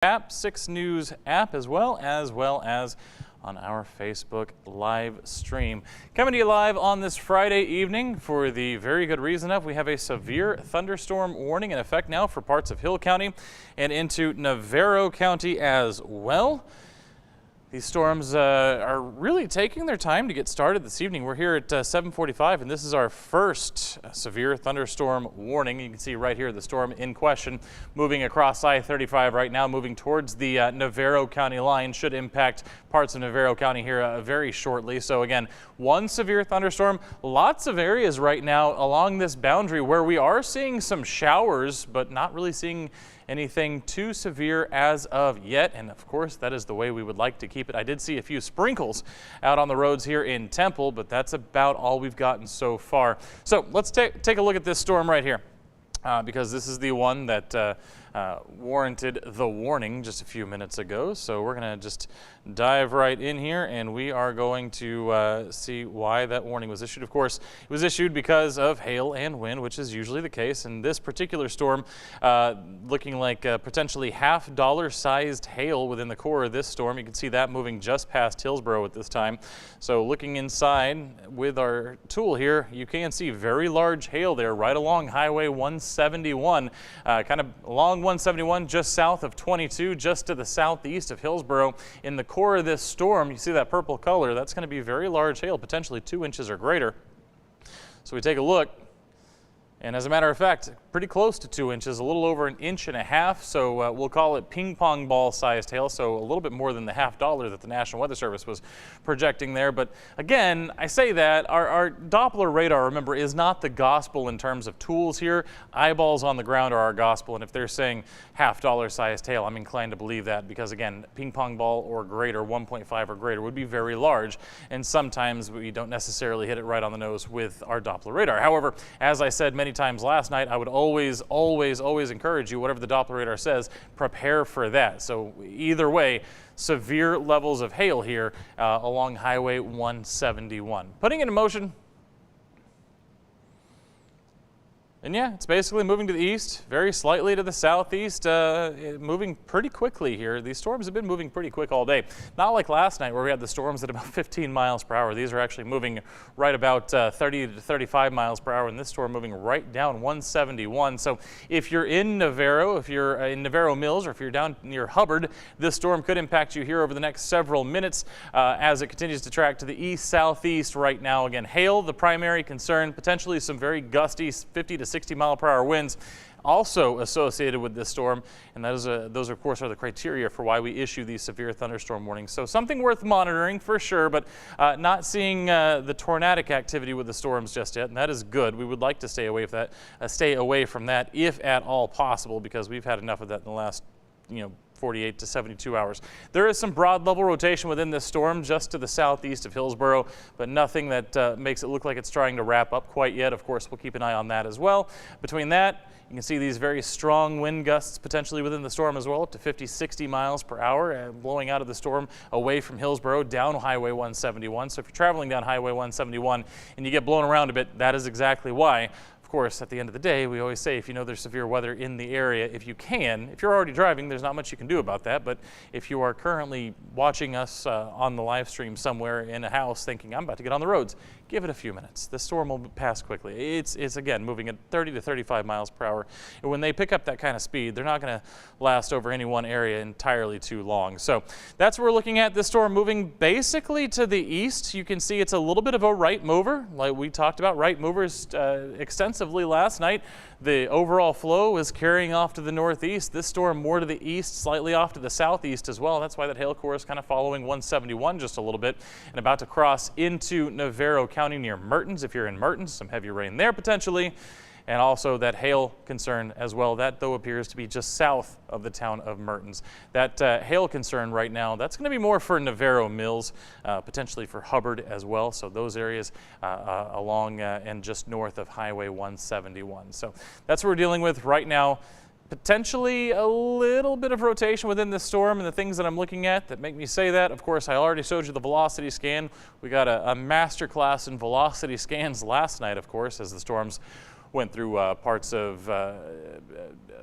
app, 6 News app, as well as on our Facebook live stream. Coming to you live on this Friday evening for the very good reason of we have a severe thunderstorm warning in effect now for parts of Hill County and into Navarro County as well. These storms are really taking their time to get started this evening. We're here at 7:45, and this is our first severe thunderstorm warning. You can see right here the storm in question moving across I-35 right now, moving towards the Navarro County line. Should impact parts of Navarro County here very shortly. So again, one severe thunderstorm. Lots of areas right now along this boundary where we are seeing some showers, but not really seeing anything too severe as of yet, and of course that is the way we would like to keep it. I did see a few sprinkles out on the roads here in Temple, but that's about all we've gotten so far. So let's take a look at this storm right here, because this is the one that warranted the warning just a few minutes ago. So we're going to just dive right in here, and we are going to see why that warning was issued. Of course, it was issued because of hail and wind, which is usually the case. And this particular storm looking like potentially $half sized hail within the core of this storm. You can see that moving just past Hillsborough at this time. So looking inside with our tool here, you can see very large hail there right along Highway 171, kind of along 171 just south of 22, just to the southeast of Hillsborough. In the core of this storm, you see that purple color, that's going to be very large hail, potentially 2 inches or greater. So we take a look, and as a matter of fact, pretty close to 2 inches, a little over 1.5 inches. So we'll call it ping pong ball sized hail. So a little bit more than the $half that the National Weather Service was projecting there. But again, I say that our Doppler radar, remember, is not the gospel in terms of tools here. Eyeballs on the ground are our gospel. And if they're saying $half sized hail, I'm inclined to believe that, because again, ping pong ball or greater, 1.5 or greater, would be very large. And sometimes we don't necessarily hit it right on the nose with our Doppler radar. However, as I said many times last night, I would always encourage you, whatever the Doppler radar says, prepare for that. So either way, severe levels of hail here along Highway 171. Putting it in motion. And yeah, it's basically moving to the east, very slightly to the southeast, moving pretty quickly here. These storms have been moving pretty quick all day. Not like last night where we had the storms at about 15 miles per hour. These are actually moving right about 30 to 35 miles per hour, and this storm moving right down 171. So if you're in Navarro, if you're in Navarro Mills, or if you're down near Hubbard, this storm could impact you here over the next several minutes as it continues to track to the east-southeast right now. Again, hail, the primary concern, potentially some very gusty 50 to 60 mile per hour winds also associated with this storm, and those of course are the criteria for why we issue these severe thunderstorm warnings. So something worth monitoring for sure, but not seeing the tornadic activity with the storms just yet, and that is good. We would like to stay away from that if at all possible, because we've had enough of that in the last 48 to 72 hours. There is some broad level rotation within this storm just to the southeast of Hillsborough, but nothing that makes it look like it's trying to wrap up quite yet. Of course, we'll keep an eye on that as well. Between that, you can see these very strong wind gusts potentially within the storm as well, up to 50, 60 miles per hour, blowing out of the storm away from Hillsborough down Highway 171. So if you're traveling down Highway 171 and you get blown around a bit, that is exactly why. Of course, at the end of the day, we always say if you know there's severe weather in the area, if you're already driving, there's not much you can do about that. But if you are currently watching us on the live stream somewhere in a house thinking, I'm about to get on the roads, give it a few minutes. The storm will pass quickly. It's again moving at 30 to 35 miles per hour. And when they pick up that kind of speed, they're not going to last over any one area entirely too long. So that's what we're looking at. This storm moving basically to the east. You can see it's a little bit of a right mover, like we talked about right movers extensively last night. The overall flow is carrying off to the northeast. This storm more to the east, slightly off to the southeast as well. That's why that hail core is kind of following 171 just a little bit and about to cross into Navarro County near Mertens. If you're in Mertens, some heavy rain there potentially. And also that hail concern as well. That, though, appears to be just south of the town of Mertens. That hail concern right now, that's going to be more for Navarro Mills, potentially for Hubbard as well. So those areas along and just north of Highway 171. So that's what we're dealing with right now. Potentially a little bit of rotation within this storm, and the things that I'm looking at that make me say that, of course, I already showed you the velocity scan. We got a master class in velocity scans last night, of course, as the storms went through parts of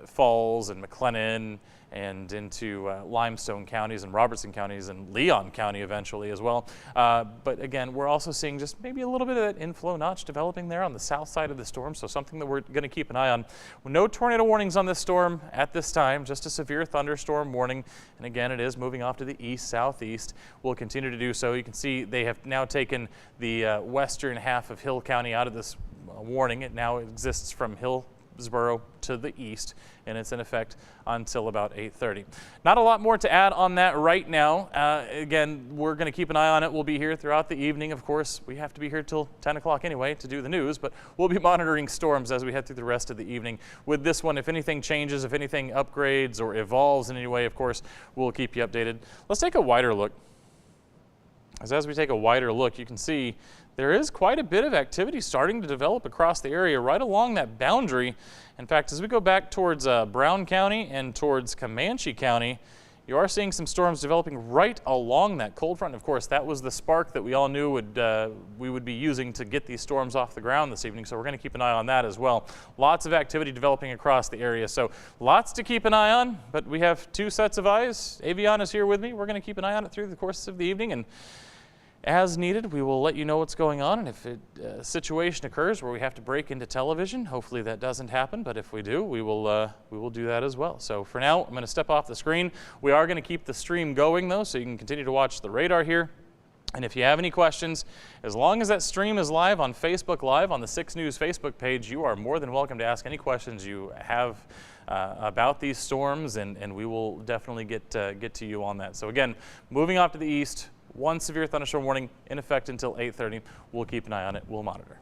Falls and McLennan and into Limestone counties and Robertson counties and Leon County eventually as well. But again, we're also seeing just maybe a little bit of that inflow notch developing there on the south side of the storm, so something that we're going to keep an eye on. No tornado warnings on this storm at this time, just a severe thunderstorm warning. And again, it is moving off to the east-southeast. We'll continue to do so. You can see they have now taken the western half of Hill County out of this warning. It now exists from Hillsborough to the east, and it's in effect until about 8:30. Not a lot more to add on that right now. Again, we're going to keep an eye on it. We'll be here throughout the evening. Of course, we have to be here till 10 o'clock anyway to do the news, but we'll be monitoring storms as we head through the rest of the evening. With this one, if anything changes, if anything upgrades or evolves in any way, of course, we'll keep you updated. Let's take a wider look. As we take a wider look, you can see there is quite a bit of activity starting to develop across the area right along that boundary. In fact, as we go back towards Brown County and towards Comanche County, you are seeing some storms developing right along that cold front. Of course, that was the spark that we all knew we would be using to get these storms off the ground this evening, so we're going to keep an eye on that as well. Lots of activity developing across the area, so lots to keep an eye on, but we have two sets of eyes. Avion is here with me. We're going to keep an eye on it through the course of the evening, and as needed, we will let you know what's going on, and if a situation occurs where we have to break into television, hopefully that doesn't happen, but if we do, we will do that as well. So for now, I'm going to step off the screen. We are going to keep the stream going, though, so you can continue to watch the radar here. And if you have any questions, as long as that stream is live on Facebook Live on the 6 News Facebook page, you are more than welcome to ask any questions you have about these storms, and we will definitely get to you on that. So again, moving off to the east, one severe thunderstorm warning in effect until 8:30. We'll keep an eye on it. We'll monitor.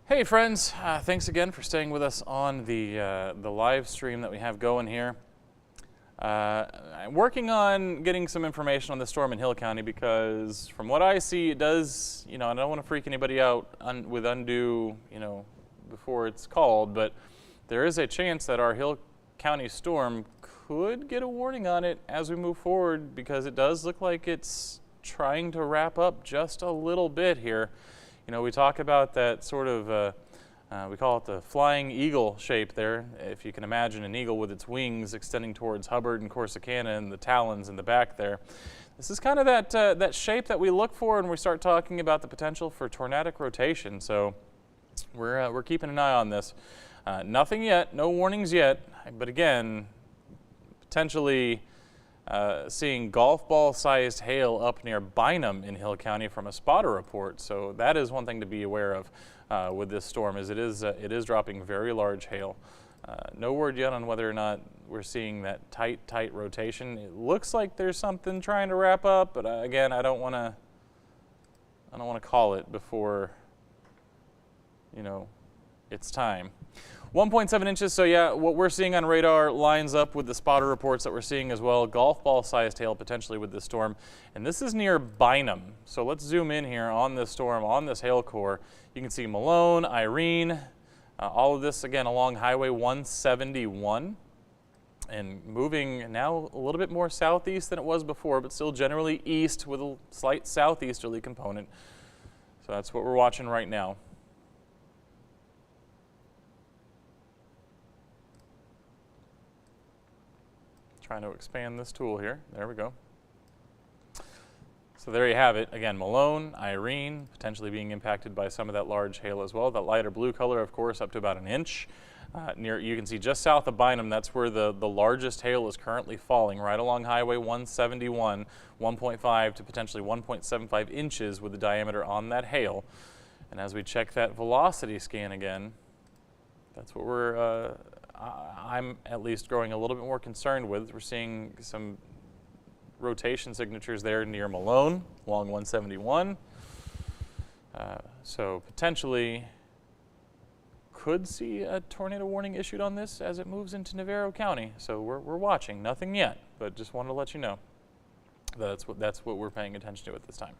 Hey friends, thanks again for staying with us on the live stream that we have going here. I'm working on getting some information on the storm in Hill County because from what I see it does, I don't want to freak anybody out with undue, before it's called, but there is a chance that our Hill County storm could get a warning on it as we move forward because it does look like it's trying to wrap up just a little bit here. We talk about that sort of, we call it the flying eagle shape there. If you can imagine an eagle with its wings extending towards Hubbard and Corsicana and the talons in the back there. This is kind of that shape that we look for when we start talking about the potential for tornadic rotation. So we're keeping an eye on this. Nothing yet, no warnings yet, but again, potentially seeing golf ball sized hail up near Bynum in Hill County from a spotter report. So that is one thing to be aware of with this storm, is it is dropping very large hail. No word yet on whether or not we're seeing that tight rotation. It looks like there's something trying to wrap up, but again, I don't want to call it before it's time. 1.7 inches, so yeah, what we're seeing on radar lines up with the spotter reports that we're seeing as well. Golf ball sized hail potentially with this storm. And this is near Bynum. So let's zoom in here on this storm, on this hail core. You can see Malone, Irene, all of this again along Highway 171. And moving now a little bit more southeast than it was before, but still generally east with a slight southeasterly component. So that's what we're watching right now. Trying to expand this tool here. There we go. So there you have it. Again, Malone, Irene, potentially being impacted by some of that large hail as well. That lighter blue color, of course, up to about an inch. You can see just south of Bynum, that's where the largest hail is currently falling, right along Highway 171, 1.5 to potentially 1.75 inches with the diameter on that hail. And as we check that velocity scan again, that's what I'm at least growing a little bit more concerned with. We're seeing some rotation signatures there near Malone along 171. So potentially could see a tornado warning issued on this as it moves into Navarro County. So we're watching, nothing yet, but just wanted to let you know that's what we're paying attention to at this time.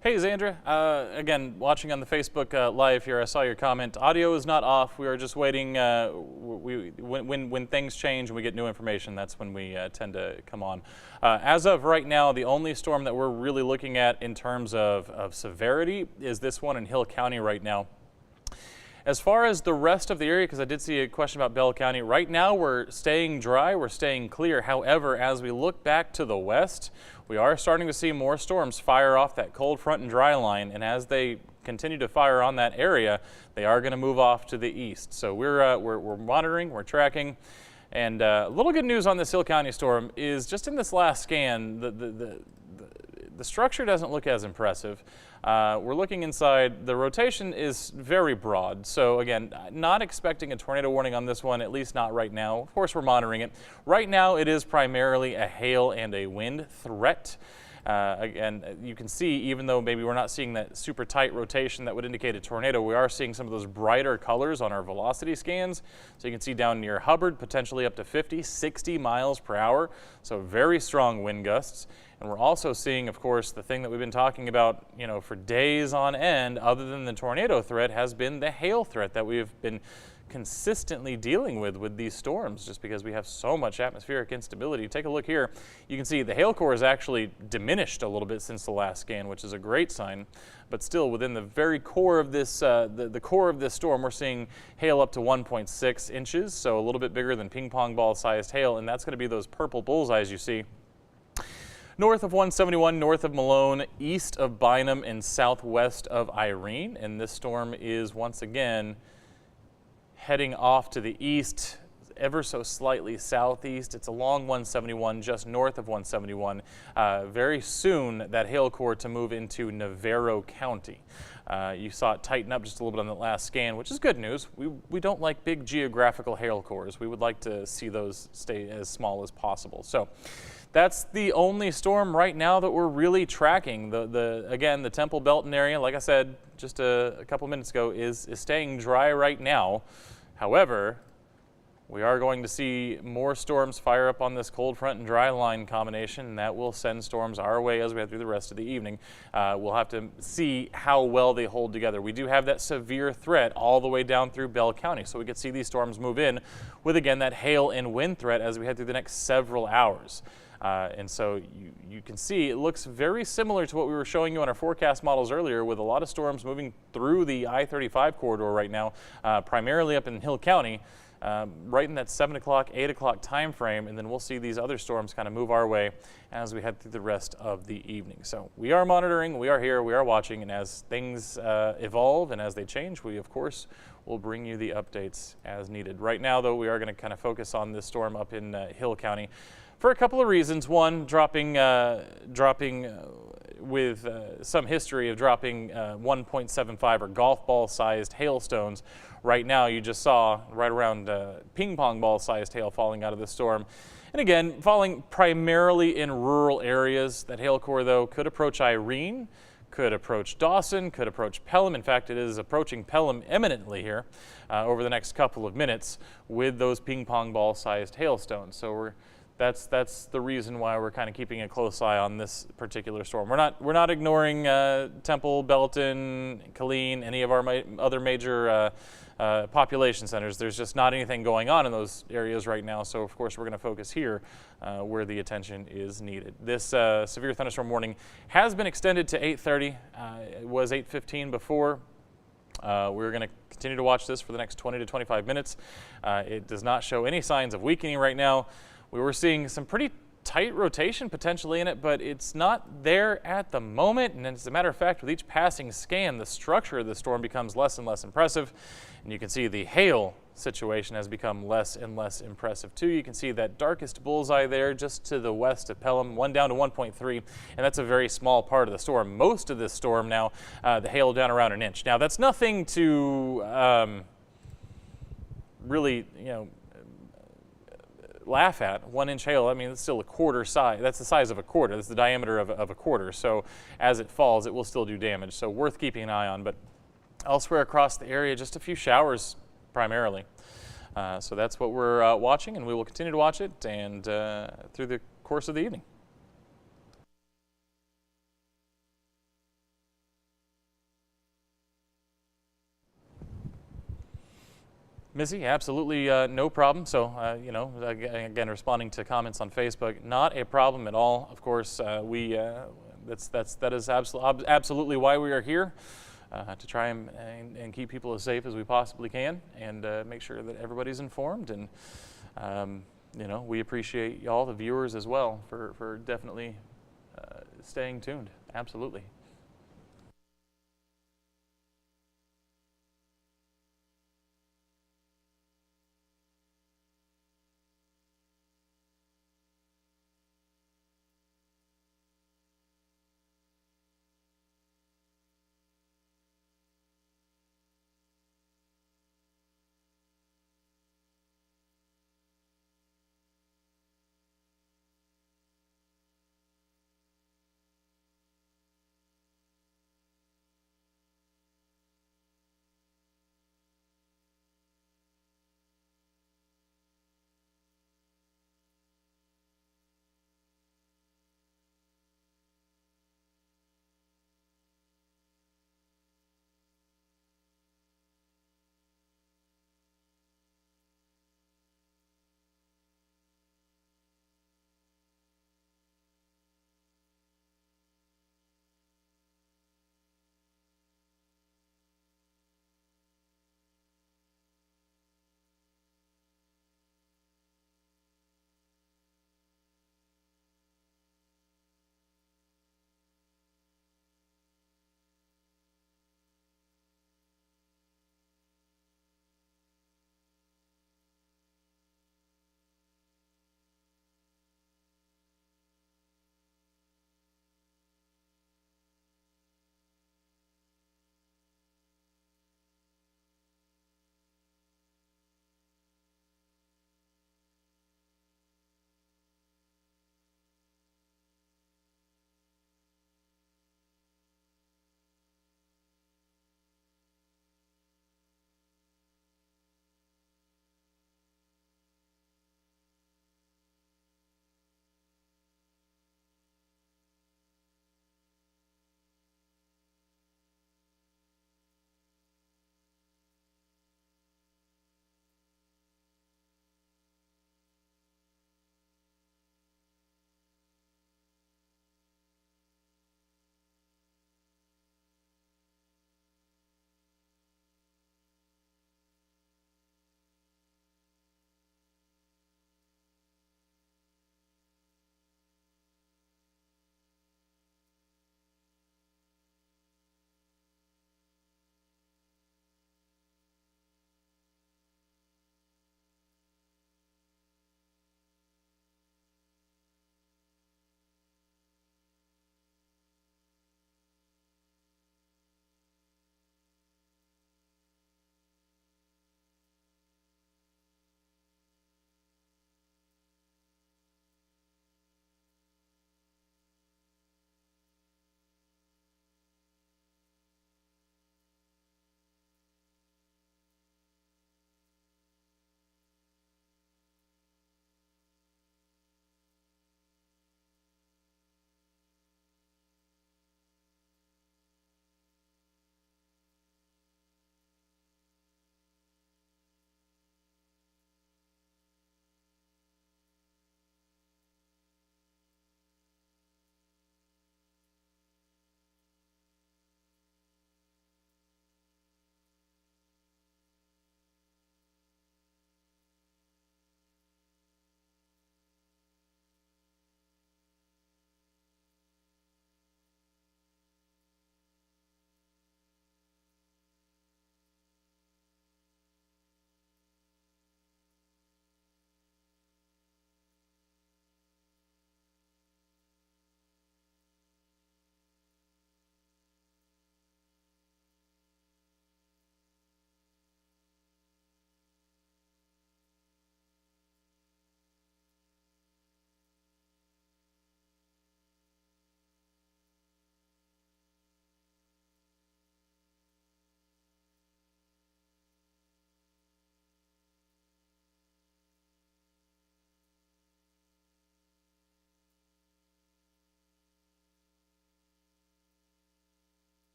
Hey, Zandra. Again, watching on the Facebook Live here, I saw your comment. Audio is not off. We are just waiting. When things change and we get new information, that's when we tend to come on. As of right now, the only storm that we're really looking at in terms of severity is this one in Hill County right now. As far as the rest of the area, because I did see a question about Bell County, right now we're staying dry, we're staying clear. However, as we look back to the west, we are starting to see more storms fire off that cold front and dry line, and as they continue to fire on that area, they are going to move off to the east. So we're monitoring, we're tracking, and a little good news on this Hill County storm is just in this last scan, the structure doesn't look as impressive. We're looking inside. The rotation is very broad. So again, not expecting a tornado warning on this one, at least not right now. Of course, we're monitoring it. Right now, it is primarily a hail and a wind threat. Again, you can see, even though maybe we're not seeing that super tight rotation that would indicate a tornado, we are seeing some of those brighter colors on our velocity scans. So you can see down near Hubbard, potentially up to 50, 60 miles per hour. So very strong wind gusts. And we're also seeing, of course, the thing that we've been talking about, for days on end, other than the tornado threat, has been the hail threat that we've been consistently dealing with these storms, just because we have so much atmospheric instability. Take a look here. You can see the hail core is actually diminished a little bit since the last scan, which is a great sign. But still, within the very core of this, the core of this storm, we're seeing hail up to 1.6 inches, so a little bit bigger than ping pong ball sized hail, and that's going to be those purple bullseyes you see. North of 171, north of Malone, east of Bynum, and southwest of Irene. And this storm is once again heading off to the east, ever so slightly southeast. It's along 171, just north of 171. Very soon, that hail core to move into Navarro County. You saw it tighten up just a little bit on the last scan, which is good news. We don't like big geographical hail cores. We would like to see those stay as small as possible. So that's the only storm right now that we're really tracking. Again, the Temple Belton area, like I said just a couple minutes ago, is staying dry right now. However, we are going to see more storms fire up on this cold front and dry line combination, and that will send storms our way as we head through the rest of the evening. We'll have to see how well they hold together. We do have that severe threat all the way down through Bell County, so we could see these storms move in with, again, that hail and wind threat as we head through the next several hours. And so you can see it looks very similar to what we were showing you on our forecast models earlier, with a lot of storms moving through the I-35 corridor right now, primarily up in Hill County, right in that 7 o'clock, 8 o'clock time frame, and then we'll see these other storms kind of move our way as we head through the rest of the evening. So we are monitoring, we are here, we are watching, and as things evolve and as they change, we of course will bring you the updates as needed. Right now, though, we are going to kind of focus on this storm up in Hill County for a couple of reasons. One, dropping with some history of dropping 1.75 or golf ball sized hailstones. Right now, you just saw right around ping pong ball sized hail falling out of the storm. And again, falling primarily in rural areas. That hail core, though, could approach Irene, could approach Dawson, could approach Pelham. In fact, it is approaching Pelham imminently here over the next couple of minutes with those ping pong ball sized hailstones. So that's the reason why we're kind of keeping a close eye on this particular storm. We're not ignoring Temple, Belton, Killeen, any of our other major population centers. There's just not anything going on in those areas right now. So of course we're going to focus here where the attention is needed. This severe thunderstorm warning has been extended to 8:30. It was 8:15 before. We're going to continue to watch this for the next 20 to 25 minutes. It does not show any signs of weakening right now. We were seeing some pretty tight rotation potentially in it, but it's not there at the moment. And as a matter of fact, with each passing scan, the structure of the storm becomes less and less impressive. And you can see the hail situation has become less and less impressive too. You can see that darkest bullseye there just to the west of Pelham, one down to 1.3, and that's a very small part of the storm. Most of this storm now, the hail down around an inch. Now that's nothing to really, laugh at. 1 inch hail, I mean, it's still a quarter size. That's the size of a quarter. That's the diameter of a quarter. So as it falls, it will still do damage. So worth keeping an eye on. But elsewhere across the area, just a few showers primarily. So that's what we're watching, and we will continue to watch it and through the course of the evening. Missy, absolutely no problem. So, you know, again, responding to comments on Facebook, not a problem at all. Of course, that is absolutely why we are here, to try and keep people as safe as we possibly can, and make sure that everybody's informed. And you know, we appreciate y'all, the viewers, as well, for definitely staying tuned. Absolutely.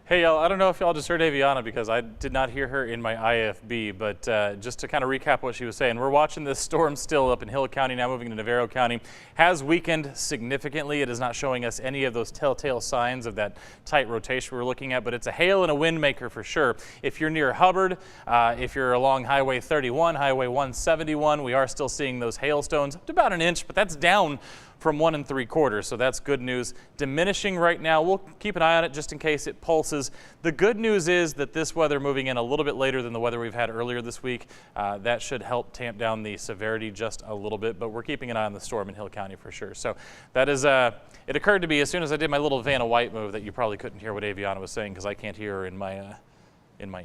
Hey, y'all, I don't know if y'all just heard Aviana because I did not hear her in my IFB, but just to kind of recap what she was saying, we're watching this storm still up in Hill County, now moving into Navarro County. Has weakened significantly. It is not showing us any of those telltale signs of that tight rotation we're looking at, but it's a hail and a wind maker for sure. If you're near Hubbard, if you're along Highway 31, Highway 171, we are still seeing those hailstones up to about an inch, but that's down from 1 3/4, so that's good news. Diminishing right now. We'll keep an eye on it just in case it pulses. The good news is that this weather moving in a little bit later than the weather we've had earlier this week, that should help tamp down the severity just a little bit, but we're keeping an eye on the storm in Hill County for sure. So that is, it occurred to me as soon as I did my little Vanna White move that you probably couldn't hear what Aviana was saying because I can't hear her in my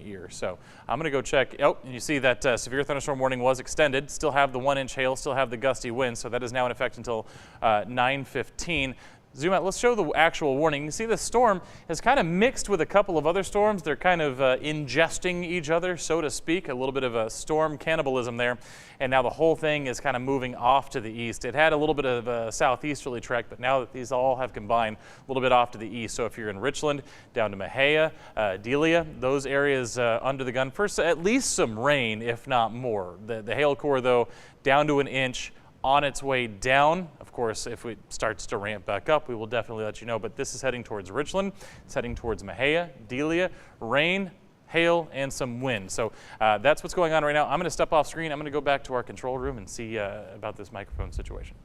ear. So I'm going to go check. Oh, and you see that severe thunderstorm warning was extended. Still have the 1-inch hail, still have the gusty winds, so that is now in effect until 9:15. Zoom out. Let's show the actual warning. You see the storm has kind of mixed with a couple of other storms. They're kind of ingesting each other, so to speak. A little bit of a storm cannibalism there. And now the whole thing is kind of moving off to the east. It had a little bit of a southeasterly trek, but now that these all have combined, a little bit off to the east. So if you're in Richland, down to Mexia, Delia, those areas under the gun for at least some rain, if not more. The hail core, though, down to an inch. On its way down. Of course, if it starts to ramp back up, we will definitely let you know, but this is heading towards Richland. It's heading towards Mexia, Delia, rain, hail, and some wind. So that's what's going on right now. I'm going to step off screen. I'm going to go back to our control room and see about this microphone situation.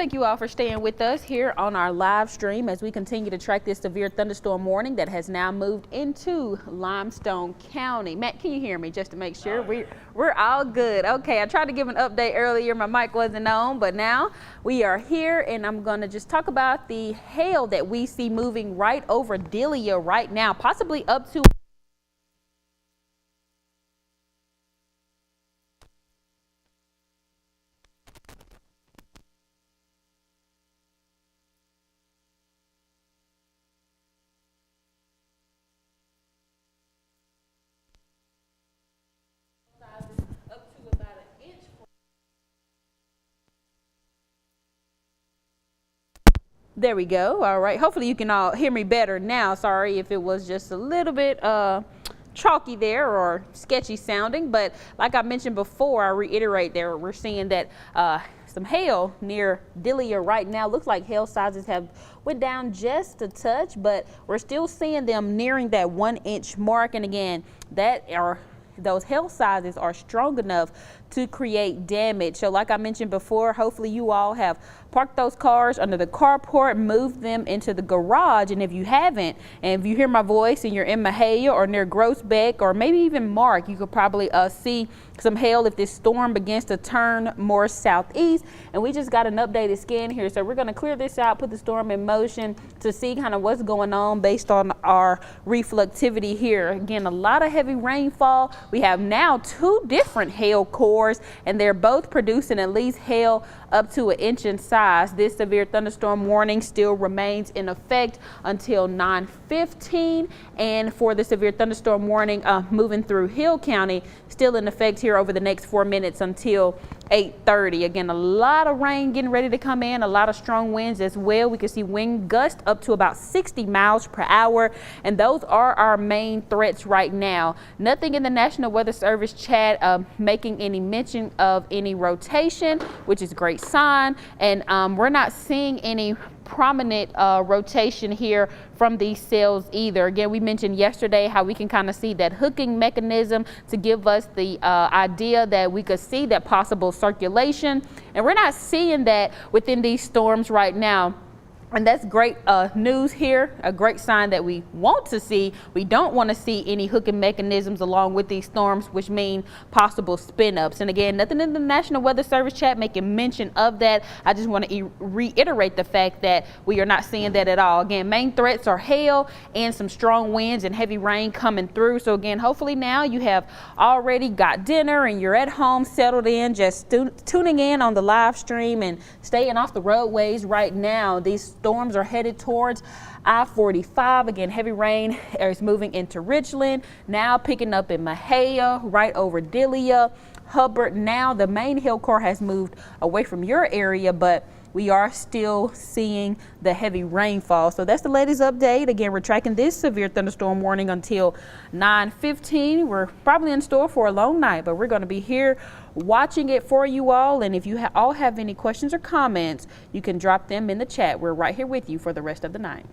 Thank you all for staying with us here on our live stream as we continue to track this severe thunderstorm warning that has now moved into Limestone County. Matt, can you hear me just to make sure? We're all good. Okay, I tried to give an update earlier. My mic wasn't on, but now we are here, and I'm going to just talk about the hail that we see moving right over Delia right now, possibly up to about an inch. There we go. All right. Hopefully you can all hear me better now. Sorry if it was just a little bit chalky there or sketchy sounding, but like I mentioned before, I reiterate there, we're seeing that some hail near Delia right now. Looks like hail sizes have went down just a touch, but we're still seeing them nearing that 1 inch mark. And again, those hail sizes are strong enough to create damage. So like I mentioned before, hopefully you all have parked those cars under the carport, moved them into the garage. And if you haven't, and if you hear my voice and you're in Mexia or near Groesbeck or maybe even Mark, you could probably see some hail if this storm begins to turn more southeast. And we just got an updated scan here. So we're going to clear this out, put the storm in motion to see kind of what's going on based on our reflectivity here. Again, a lot of heavy rainfall. We have now 2 different hail cores, and they're both producing at least hail up to 1 inch in size. This severe thunderstorm warning still remains in effect until 9:15, and for the severe thunderstorm warning moving through Hill County, still in effect here over the next 4 minutes until 8:30. Again, a lot of rain getting ready to come in, a lot of strong winds as well. We can see wind gusts up to about 60 miles per hour, and those are our main threats right now. Nothing in the National Weather Service chat making any mention of any rotation, which is a great sign, and we're not seeing any prominent rotation here from these cells either. Again, we mentioned yesterday how we can kind of see that hooking mechanism to give us the idea that we could see that possible circulation, and we're not seeing that within these storms right now. And that's great news here, a great sign that we want to see. We don't want to see any hooking mechanisms along with these storms, which mean possible spin ups. And again, nothing in the National Weather Service chat making mention of that. I just want to reiterate the fact that we are not seeing that at all. Again, main threats are hail and some strong winds and heavy rain coming through. So again, hopefully now you have already got dinner and you're at home settled in, just tuning in on the live stream and staying off the roadways right now. These storms are headed towards I-45. Again, heavy rain is moving into Richland, now picking up in Mexia, right over Delia, Hubbard. Now the main hail core has moved away from your area, but we are still seeing the heavy rainfall. So that's the latest update. Again, we're tracking this severe thunderstorm warning until 9:15. We're probably in store for a long night, but we're going to be here watching it for you all. And if you all have any questions or comments, you can drop them in the chat. We're right here with you for the rest of the night.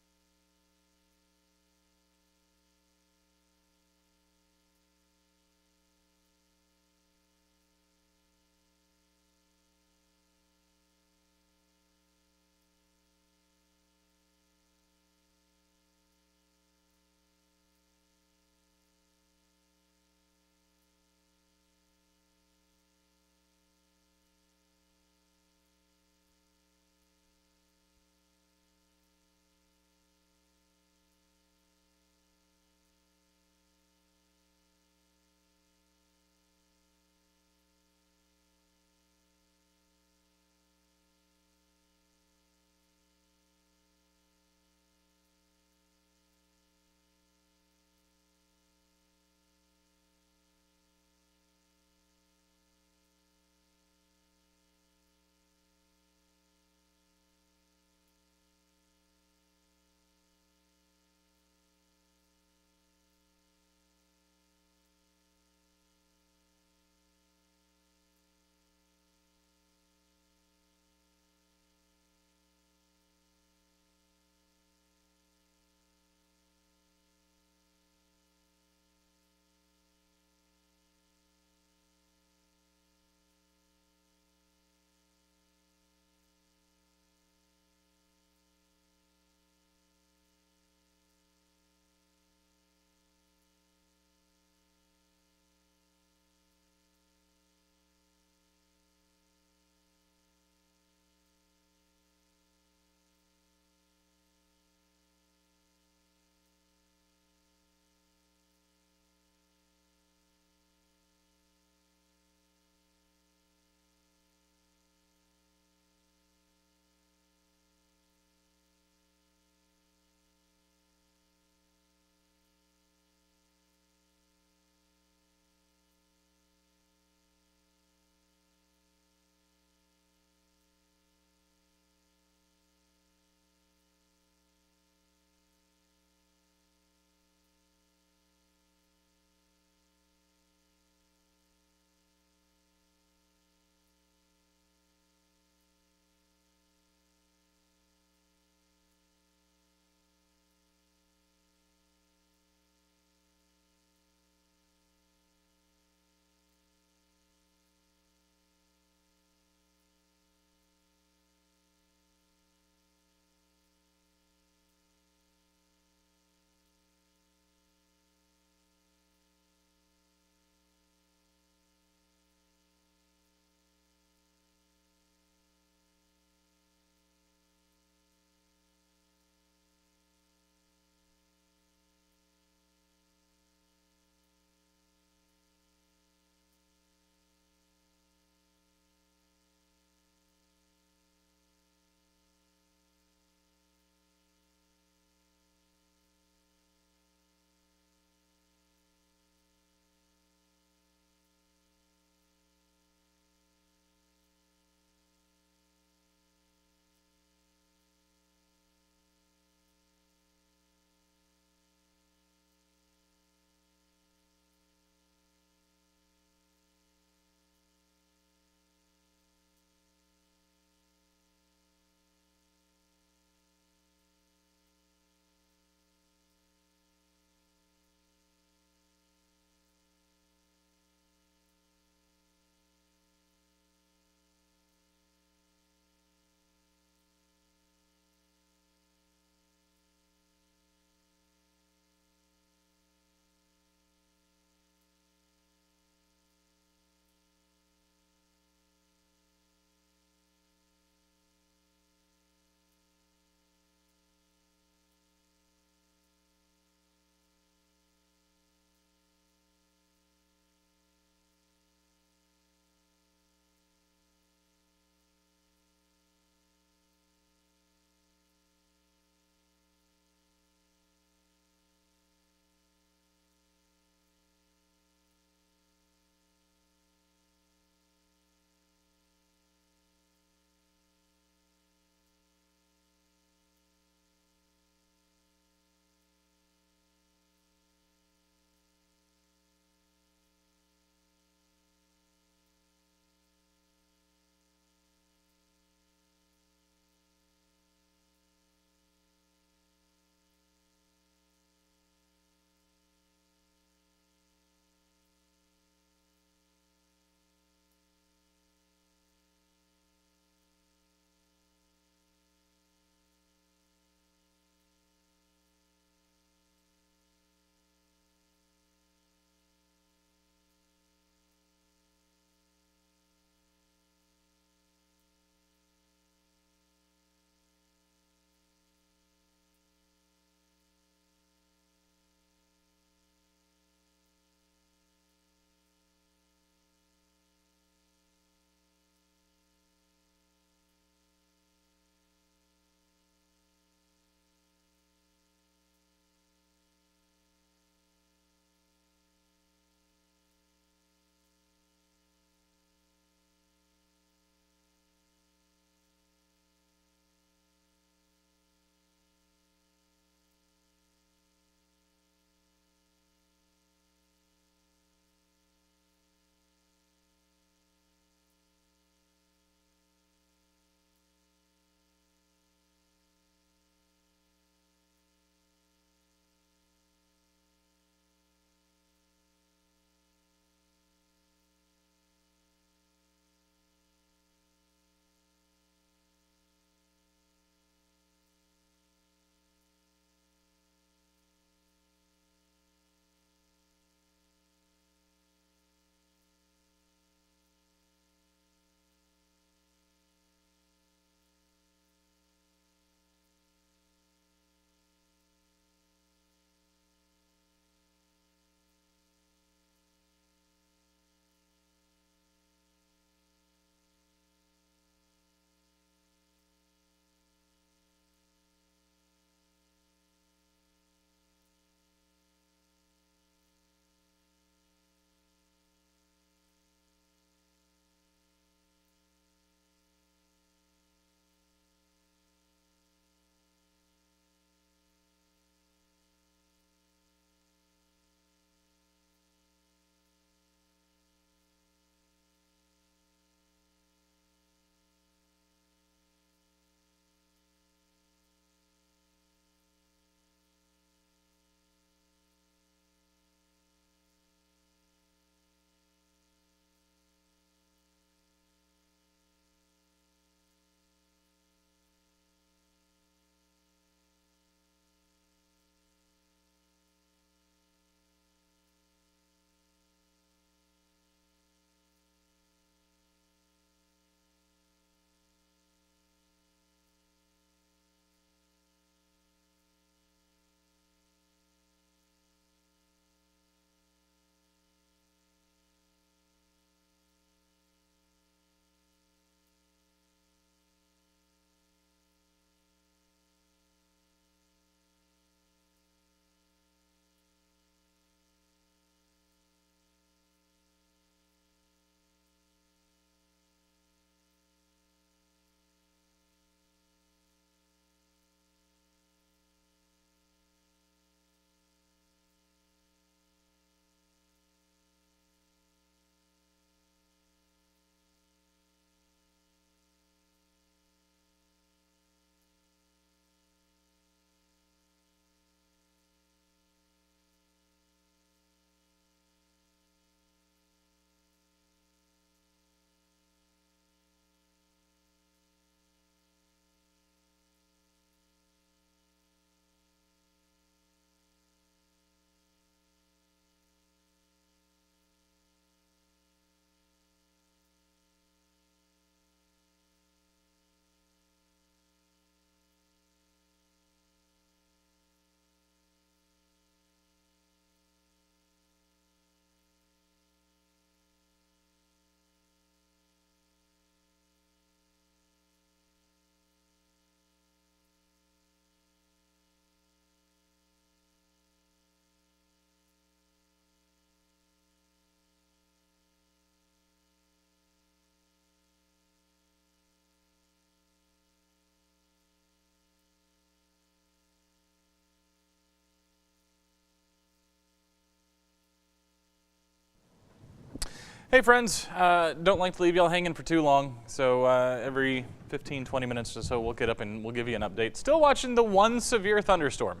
Hey friends, don't like to leave y'all hanging for too long, so every 15-20 minutes or so we'll get up and we'll give you an update. Still watching the one severe thunderstorm.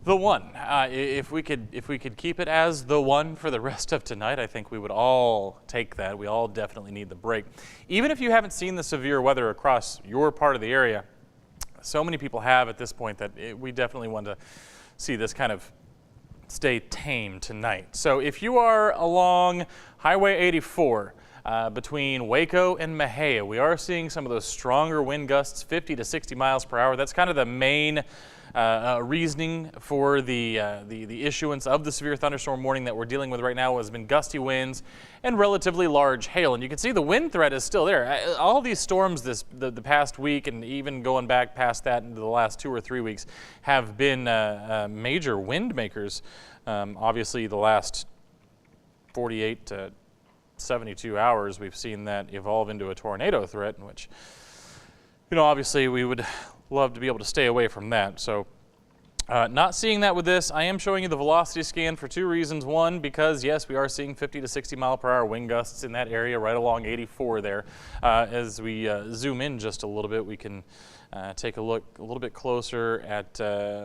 The one. If we could keep it as the one for the rest of tonight, I think we would all take that. We all definitely need the break. Even if you haven't seen the severe weather across your part of the area, so many people have at this point that we definitely want to see this kind of stay tame tonight. So if you are along Highway 84 between Waco and Mexia, we are seeing some of those stronger wind gusts, 50 to 60 miles per hour. That's kind of the main reasoning for the issuance of the severe thunderstorm warning that we're dealing with right now has been gusty winds and relatively large hail. And you can see the wind threat is still there. All these storms the past week and even going back past that into the last 2 or 3 weeks have been major wind makers. Obviously the last 48 to 72 hours we've seen that evolve into a tornado threat, in which, you know, obviously we would love to be able to stay away from that. So not seeing that with this. I am showing you the velocity scan for 2 reasons. One, because yes, we are seeing 50 to 60 mile per hour wind gusts in that area right along 84 there. As we zoom in just a little bit, we can take a look a little bit closer at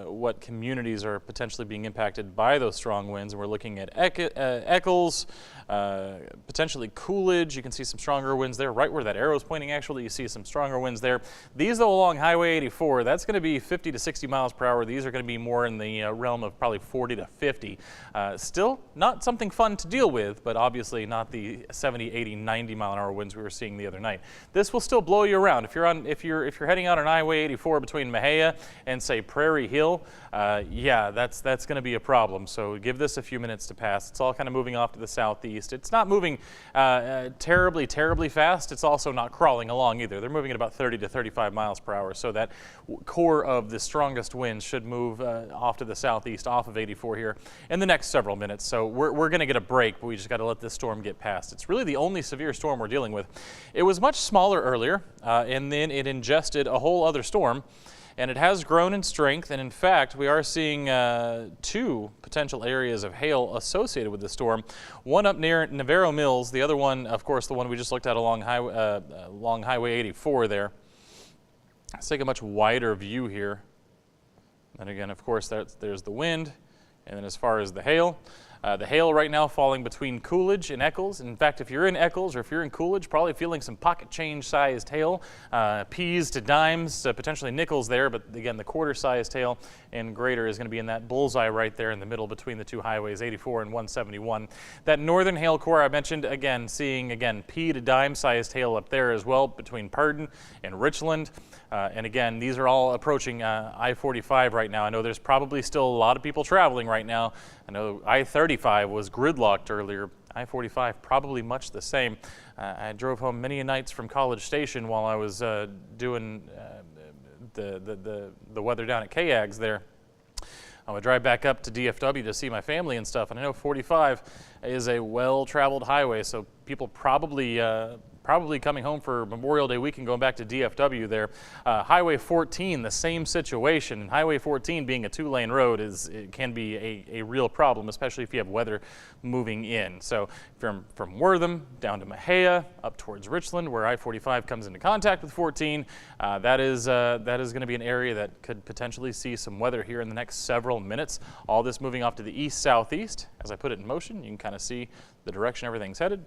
what communities are potentially being impacted by those strong winds. And we're looking at Eccles, potentially Coolidge. You can see some stronger winds there. Right where that arrow is pointing, actually, you see some stronger winds there. These, though, along Highway 84, that's going to be 50 to 60 miles per hour. These are going to be more in the realm of probably 40 to 50. Still not something fun to deal with, but obviously not the 70, 80, 90 mile an hour winds we were seeing the other night. This will still blow you around. If you're heading out on Highway 84 between Mexia and, say, Prairie Hill, yeah, that's going to be a problem. So give this a few minutes to pass. It's all kind of moving off to the southeast. It's not moving terribly fast. It's also not crawling along either. They're moving at about 30 to 35 miles per hour. So that core of the strongest winds should move off to the southeast, off of 84 here in the next several minutes. So we're going to get a break, but we just got to let this storm get past. It's really the only severe storm we're dealing with. It was much smaller earlier, and then it ingested a whole other storm. And it has grown in strength, and in fact, we are seeing 2 potential areas of hail associated with the storm. One up near Navarro Mills, the other one, of course, the one we just looked at along Highway 84 there. Let's take a much wider view here. And again, of course, there's the wind, and then as far as the hail right now falling between Coolidge and Eccles. In fact, if you're in Eccles or if you're in Coolidge, probably feeling some pocket change-sized hail, peas to dimes, potentially nickels there, but again, the quarter-sized hail and greater is going to be in that bullseye right there in the middle between the 2 highways, 84 and 171. That northern hail core I mentioned, again, seeing, pea to dime-sized hail up there as well between Purdon and Richland. And again, these are all approaching I-45 right now. I know there's probably still a lot of people traveling right now. I know I-35 was gridlocked earlier. I-45 probably much the same. I drove home many nights from College Station while I was doing the weather down at KAGS there. I would drive back up to DFW to see my family and stuff, and I know 45 is a well-traveled highway, so people probably coming home for Memorial Day weekend going back to DFW there. Highway 14, the same situation. And Highway 14 being a 2-lane road it can be a real problem, especially if you have weather moving in. So from Wortham down to Mexia, up towards Richland, where I-45 comes into contact with 14, that is going to be an area that could potentially see some weather here in the next several minutes. All this moving off to the east-southeast. As I put it in motion, you can kind of see the direction everything's headed.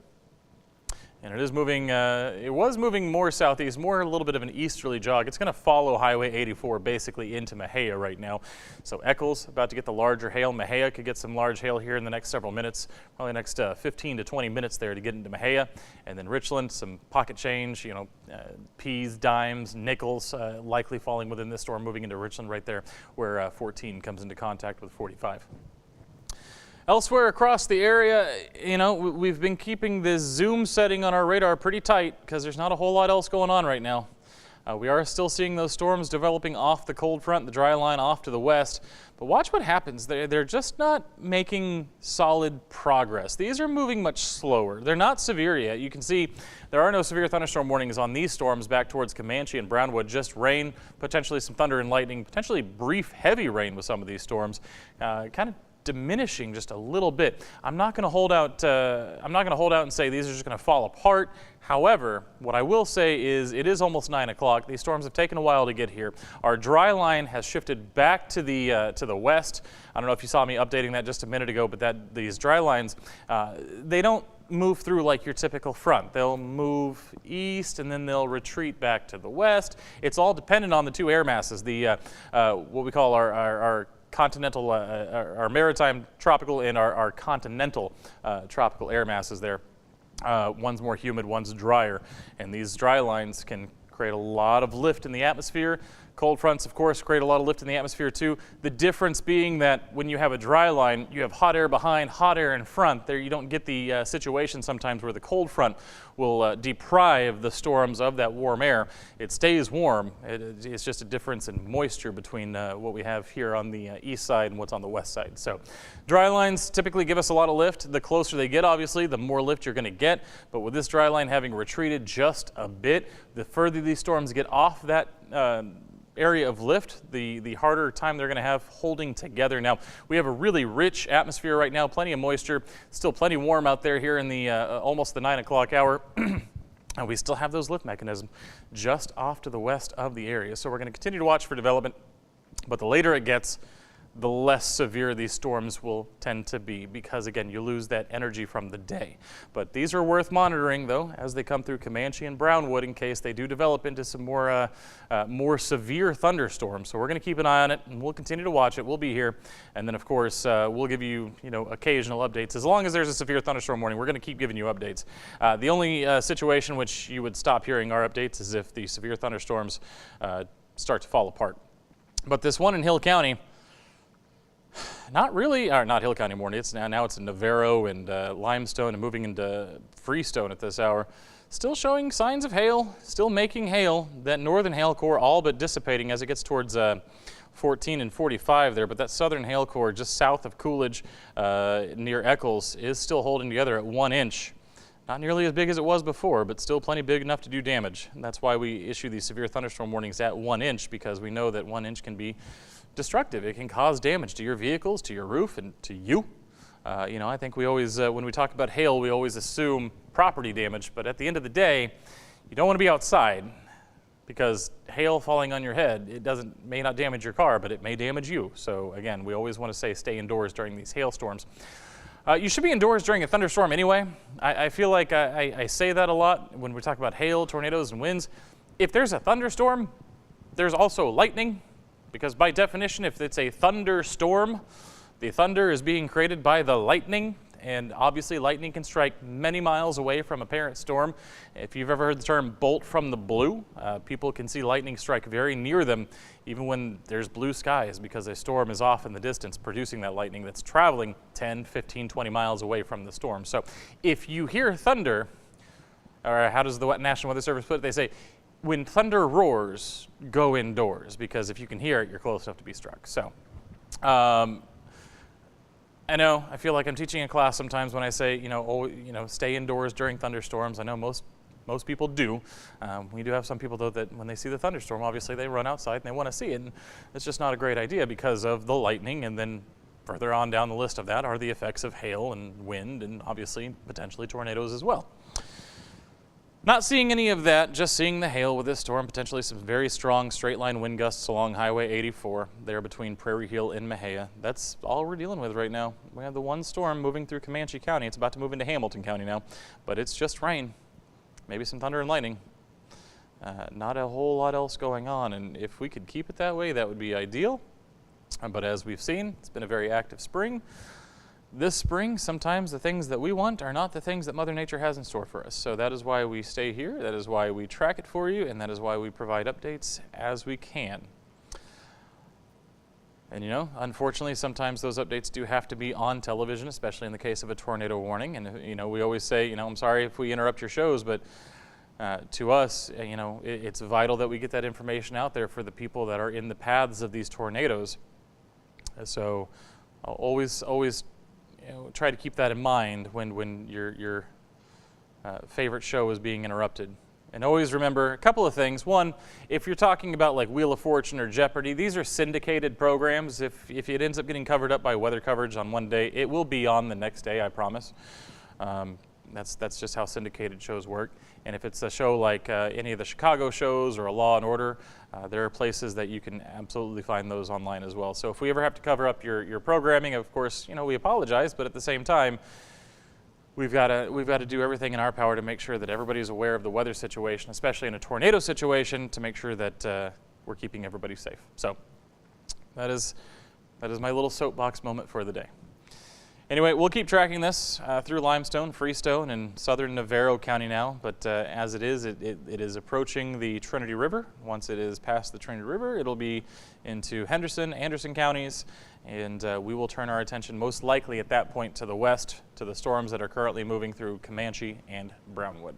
And it is moving, it was moving more southeast, more a little bit of an easterly jog. It's going to follow Highway 84 basically into Mexia right now. So Eccles about to get the larger hail. Mexia could get some large hail here in the next several minutes, probably the next 15 to 20 minutes there to get into Mexia. And then Richland, some pocket change, peas, dimes, nickels, likely falling within this storm, moving into Richland right there where 14 comes into contact with 45. Elsewhere across the area, we've been keeping this zoom setting on our radar pretty tight because there's not a whole lot else going on right now. We are still seeing those storms developing off the cold front, the dry line off to the west. But watch what happens. They're just not making solid progress. These are moving much slower. They're not severe yet. You can see there are no severe thunderstorm warnings on these storms back towards Comanche and Brownwood. Just rain, potentially some thunder and lightning, potentially brief heavy rain with some of these storms. Kind of diminishing just a little bit. I'm not going to hold out. I'm not going to hold out and say these are just going to fall apart. However, what I will say is it is almost 9 o'clock. These storms have taken a while to get here. Our dry line has shifted back to the west. I don't know if you saw me updating that just a minute ago, but these dry lines, they don't move through like your typical front. They'll move east and then they'll retreat back to the west. It's all dependent on the two air masses, what we call our continental, our maritime tropical and our continental tropical air masses there. One's more humid, one's drier, and these dry lines can create a lot of lift in the atmosphere. Cold fronts, of course, create a lot of lift in the atmosphere too. The difference being that when you have a dry line, you have hot air behind, hot air in front. There you don't get the situation sometimes where the cold front will deprive the storms of that warm air. It stays warm. It's just a difference in moisture between what we have here on the east side and what's on the west side. So dry lines typically give us a lot of lift. The closer they get, obviously, the more lift you're going to get. But with this dry line having retreated just a bit, the further these storms get off that area of lift, the harder time they're going to have holding together. Now, we have a really rich atmosphere right now, plenty of moisture, still plenty warm out there here in the almost the 9 o'clock hour. And we still have those lift mechanisms just off to the west of the area. So we're going to continue to watch for development, but the later it gets, the less severe these storms will tend to be because, again, you lose that energy from the day. But these are worth monitoring, though, as they come through Comanche and Brownwood in case they do develop into some more severe thunderstorms. So we're going to keep an eye on it, and we'll continue to watch it. We'll be here. And then, of course, we'll give you, occasional updates. As long as there's a severe thunderstorm warning, we're going to keep giving you updates. The only situation which you would stop hearing our updates is if the severe thunderstorms start to fall apart. But this one in Hill County, not really, or not Hill County anymore. It's now it's in Navarro and Limestone and moving into Freestone at this hour. Still showing signs of hail, still making hail. That northern hail core all but dissipating as it gets towards 14 and 45 there. But that southern hail core just south of Coolidge near Eccles is still holding together at 1 inch. Not nearly as big as it was before, but still plenty big enough to do damage. And that's why we issue these severe thunderstorm warnings at 1 inch, because we know that 1 inch can be destructive. It can cause damage to your vehicles, to your roof, and to you. I think we always, when we talk about hail, we always assume property damage, but at the end of the day, you don't want to be outside because hail falling on your head, may not damage your car, but it may damage you. So again, we always want to say stay indoors during these hailstorms. You should be indoors during a thunderstorm anyway. I feel like I say that a lot when we talk about hail, tornadoes, and winds. If there's a thunderstorm, there's also lightning. Because by definition, if it's a thunderstorm, the thunder is being created by the lightning, and obviously lightning can strike many miles away from a parent storm. If you've ever heard the term bolt from the blue, people can see lightning strike very near them, even when there's blue skies, because a storm is off in the distance producing that lightning that's traveling 10, 15, 20 miles away from the storm. So if you hear thunder, or how does the National Weather Service put it? They say, when thunder roars, go indoors, because if you can hear it, you're close enough to be struck. So, I know, I feel like I'm teaching a class sometimes when I say, stay indoors during thunderstorms. I know most people do. We do have some people, though, that when they see the thunderstorm, obviously they run outside and they want to see it. And it's just not a great idea because of the lightning. And then further on down the list of that are the effects of hail and wind and obviously potentially tornadoes as well. Not seeing any of that, just seeing the hail with this storm, potentially some very strong straight line wind gusts along Highway 84, there between Prairie Hill and Mexia. That's all we're dealing with right now. We have the one storm moving through Comanche County. It's about to move into Hamilton County now, but it's just rain, maybe some thunder and lightning. Not a whole lot else going on, and if we could keep it that way, that would be ideal. But as we've seen, it's been a very active spring. This spring, sometimes the things that we want are not the things that Mother Nature has in store for us. So that is why we stay here, that is why we track it for you, and that is why we provide updates as we can. And unfortunately, sometimes those updates do have to be on television, especially in the case of a tornado warning. And, we always say, I'm sorry if we interrupt your shows, but to us, it's vital that we get that information out there for the people that are in the paths of these tornadoes. So I'll always try to keep that in mind when your favorite show is being interrupted. And always remember a couple of things. One, if you're talking about like Wheel of Fortune or Jeopardy, these are syndicated programs. If it ends up getting covered up by weather coverage on one day, it will be on the next day, I promise. That's just how syndicated shows work. And if it's a show like any of the Chicago shows or a Law and Order, there are places that you can absolutely find those online as well. So if we ever have to cover up your programming, of course, we apologize, but at the same time, we've got to do everything in our power to make sure that everybody's aware of the weather situation, especially in a tornado situation, to make sure that we're keeping everybody safe. So that is my little soapbox moment for the day. Anyway, we'll keep tracking this through Limestone, Freestone, and southern Navarro County now, but as it is approaching the Trinity River. Once it is past the Trinity River, it'll be into Henderson, Anderson counties, and we will turn our attention most likely at that point to the west, to the storms that are currently moving through Comanche and Brownwood.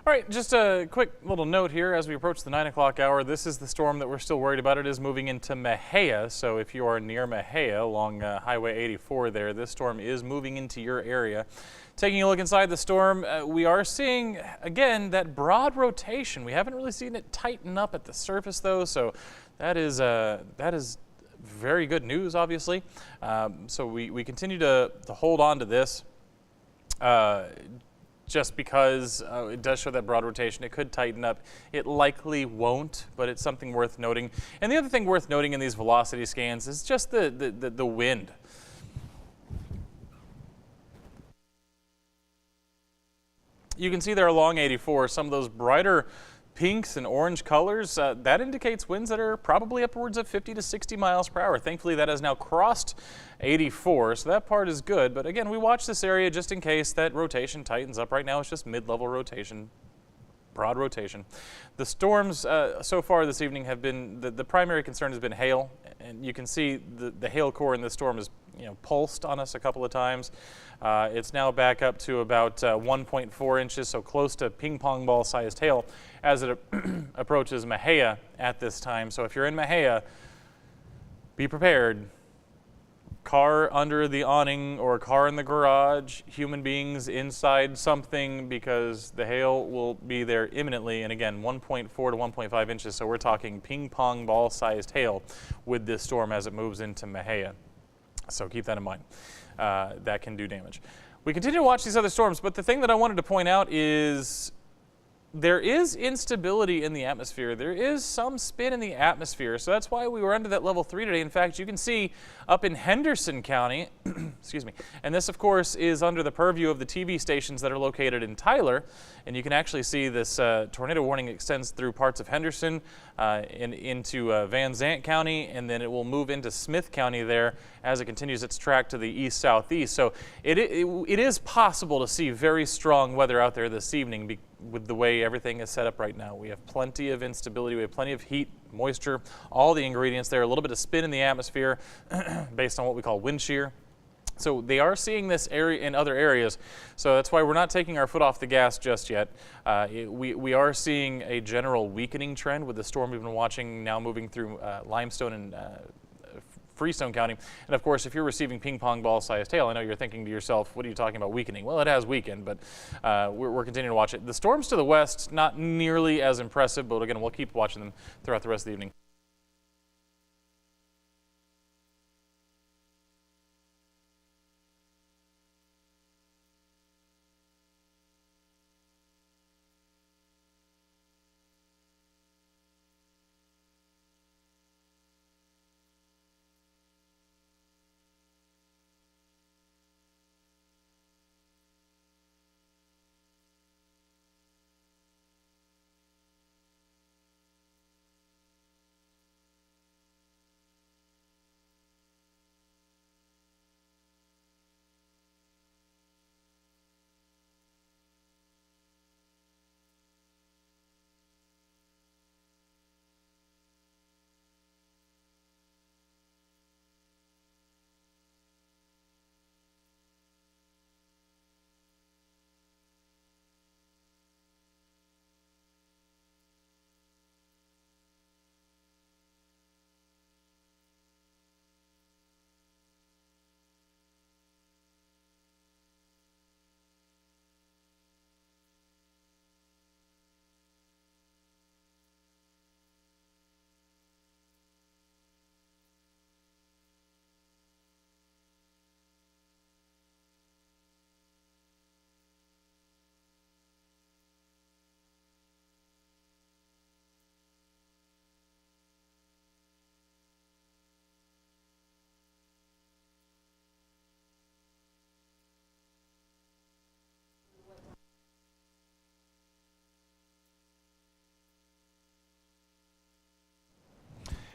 All right, just a quick little note here as we approach the 9 o'clock hour. This is the storm that we're still worried about. It is moving into Mexia, so if you are near Mexia along Highway 84 there, this storm is moving into your area. Taking a look inside the storm, we are seeing, again, that broad rotation. We haven't really seen it tighten up at the surface, though, so that is very good news, obviously. So we continue to hold on to this. Just because it does show that broad rotation. It could tighten up. It likely won't, but it's something worth noting. And the other thing worth noting in these velocity scans is just the wind. You can see there along 84 some of those brighter pinks and orange colors. That indicates winds that are probably upwards of 50 to 60 miles per hour. Thankfully, that has now crossed 84, so that part is good. But again, we watch this area just in case that rotation tightens up. Right now, it's just mid-level rotation, broad rotation. The storms so far this evening have been, the primary concern has been hail. And you can see the hail core in this storm is pulsed on us a couple of times. It's now back up to about 1.4 inches, so close to ping pong ball sized hail as it approaches Mexia at this time. So if you're in Mexia, be prepared. Car under the awning or car in the garage, human beings inside something, because the hail will be there imminently. And again, 1.4 to 1.5 inches, so we're talking ping pong ball sized hail with this storm as it moves into Mexia. So keep that in mind. That can do damage. We continue to watch these other storms, but the thing that I wanted to point out is there is instability in the atmosphere. There is some spin in the atmosphere, so that's why we were under that level 3 today. In fact, you can see up in Henderson County, excuse me, and this, of course, is under the purview of the TV stations that are located in Tyler, and you can actually see this tornado warning extends through parts of Henderson into Van Zant County, and then it will move into Smith County there as it continues its track to the east-southeast. So it is possible to see very strong weather out there this evening with the way everything is set up right now. We have plenty of instability, we have plenty of heat, moisture, all the ingredients there, a little bit of spin in the atmosphere based on what we call wind shear. So they are seeing this area in other areas, so that's why we're not taking our foot off the gas just yet. We are seeing a general weakening trend with the storm we've been watching now moving through Limestone and Freestone County. And of course, if you're receiving ping pong ball sized hail, I know you're thinking to yourself, what are you talking about weakening? Well, it has weakened, but we're continuing to watch it. The storms to the west, not nearly as impressive, but again, we'll keep watching them throughout the rest of the evening.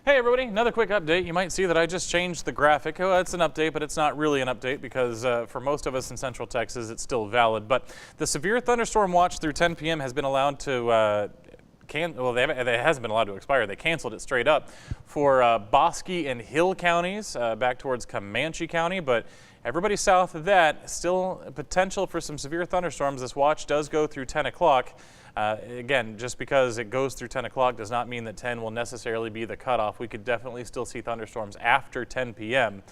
Hey everybody, another quick update. You might see that I just changed the graphic. Oh, it's an update, but it's not really an update because for most of us in Central Texas, it's still valid. But the severe thunderstorm watch through 10 p.m. has been allowed to it hasn't been allowed to expire. They canceled it straight up for Bosque and Hill counties back towards Comanche County, but everybody south of that, still potential for some severe thunderstorms. This watch does go through 10 o'clock. Again, just because it goes through 10 o'clock does not mean that 10 will necessarily be the cutoff. We could definitely still see thunderstorms after 10 p.m.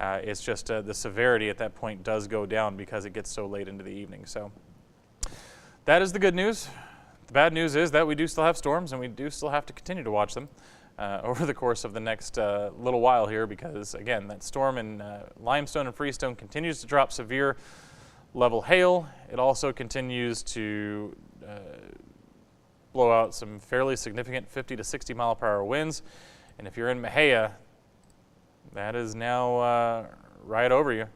It's just the severity at that point does go down because it gets so late into the evening. So that is the good news. The bad news is that we do still have storms, and we do still have to continue to watch them over the course of the next little while here, because again, that storm in Limestone and Freestone continues to drop severe level hail. It also continues to blow out some fairly significant 50 to 60 mile per hour winds. And if you're in Mexia, that is now right over you.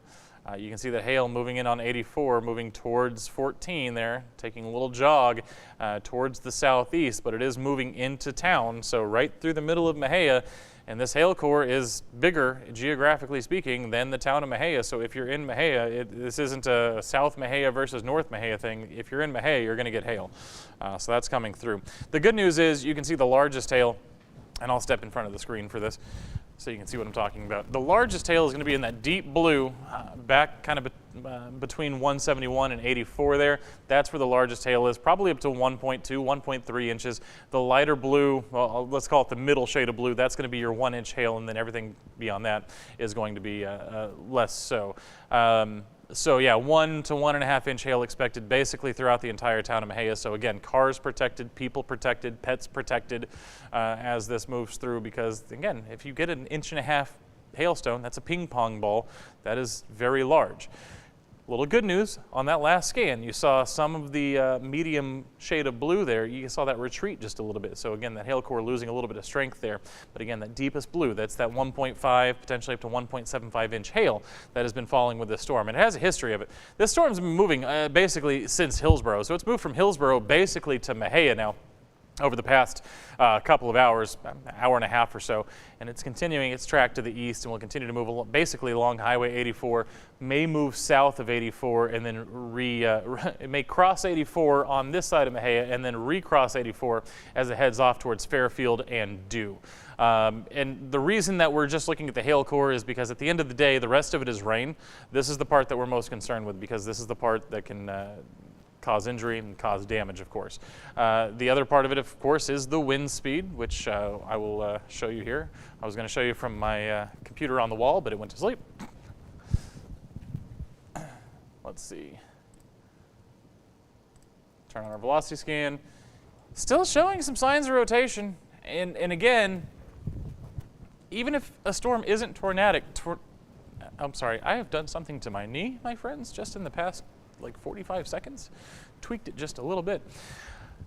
You can see the hail moving in on 84, moving towards 14 there, taking a little jog towards the southeast, but it is moving into town, so right through the middle of Mexia. And this hail core is bigger, geographically speaking, than the town of Mexia. So if you're in Mexia, this isn't a South Mexia versus North Mexia thing. If you're in Mexia, you're going to get hail. So that's coming through. The good news is you can see the largest hail, and I'll step in front of the screen for this so you can see what I'm talking about. The largest hail is going to be in that deep blue, back kind of between 171 and 84 there. That's where the largest hail is, probably up to 1.2, 1.3 inches. The lighter blue, well, let's call it the middle shade of blue, that's going to be your 1 inch hail, and then everything beyond that is going to be less so. So yeah, 1 to 1.5 inch hail expected basically throughout the entire town of Mexia. So again, cars protected, people protected, pets protected as this moves through, because again, if you get an 1.5 inch hailstone, that's a ping pong ball. That is very large. Little good news, on that last scan, you saw some of the medium shade of blue there. You saw that retreat just a little bit. So again, that hail core losing a little bit of strength there. But again, that deepest blue, that's that 1.5, potentially up to 1.75 inch hail that has been falling with this storm. And it has a history of it. This storm's been moving basically since Hillsborough. So it's moved from Hillsborough basically to Mexia now over the past couple of hours, hour and a half or so, and it's continuing its track to the east and will continue to move basically along Highway 84, may move south of 84, and then it may cross 84 on this side of Mexia and then recross 84 as it heads off towards Fairfield and Dew. And the reason that we're just looking at the hail core is because at the end of the day, the rest of it is rain. This is the part that we're most concerned with, because this is the part that can cause injury and cause damage, of course. The other part of it, of course, is the wind speed, which I will show you here. I was going to show you from my computer on the wall, but it went to sleep. Let's see. Turn on our velocity scan. Still showing some signs of rotation. And again, even if a storm isn't tornadic, I'm sorry, I have done something to my knee, my friends, just in the past like 45 seconds, tweaked it just a little bit.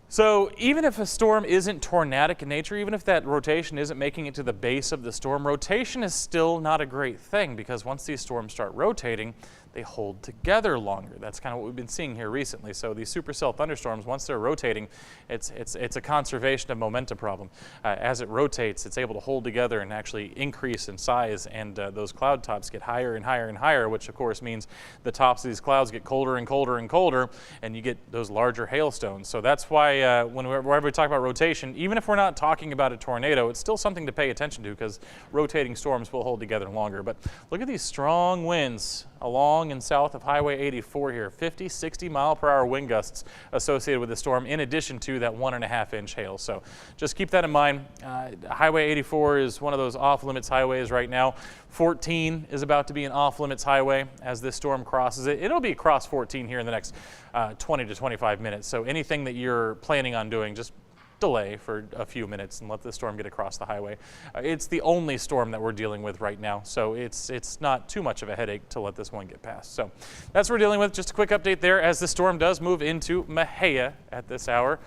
So even if a storm isn't tornadic in nature, even if that rotation isn't making it to the base of the storm, rotation is still not a great thing, because once these storms start rotating, they hold together longer. That's kind of what we've been seeing here recently. So these supercell thunderstorms, once they're rotating, it's a conservation of momentum problem. As it rotates, it's able to hold together and actually increase in size, and those cloud tops get higher and higher and higher, which of course means the tops of these clouds get colder and colder and colder, and you get those larger hailstones. So that's why whenever we talk about rotation, even if we're not talking about a tornado, it's still something to pay attention to, because rotating storms will hold together longer. But look at these strong winds along and south of Highway 84 here, 50, 60 mile per hour wind gusts associated with the storm, in addition to that 1.5 inch hail. So just keep that in mind. Highway 84 is one of those off limits highways right now. 14 is about to be an off limits highway as this storm crosses it. It'll be across 14 here in the next 20 to 25 minutes. So anything that you're planning on doing, just delay for a few minutes and let the storm get across the highway. It's the only storm that we're dealing with right now, so it's not too much of a headache to let this one get past. So that's what we're dealing with. Just a quick update there as the storm does move into Mexia at this hour.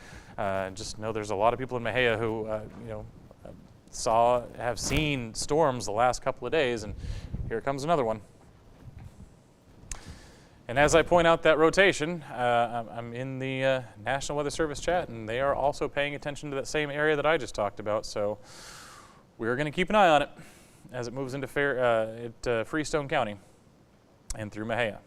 Just know there's a lot of people in Mexia who have seen storms the last couple of days, and here comes another one. And as I point out that rotation, I'm in the National Weather Service chat, and they are also paying attention to that same area that I just talked about. So we're going to keep an eye on it as it moves into Freestone County and through Mexia.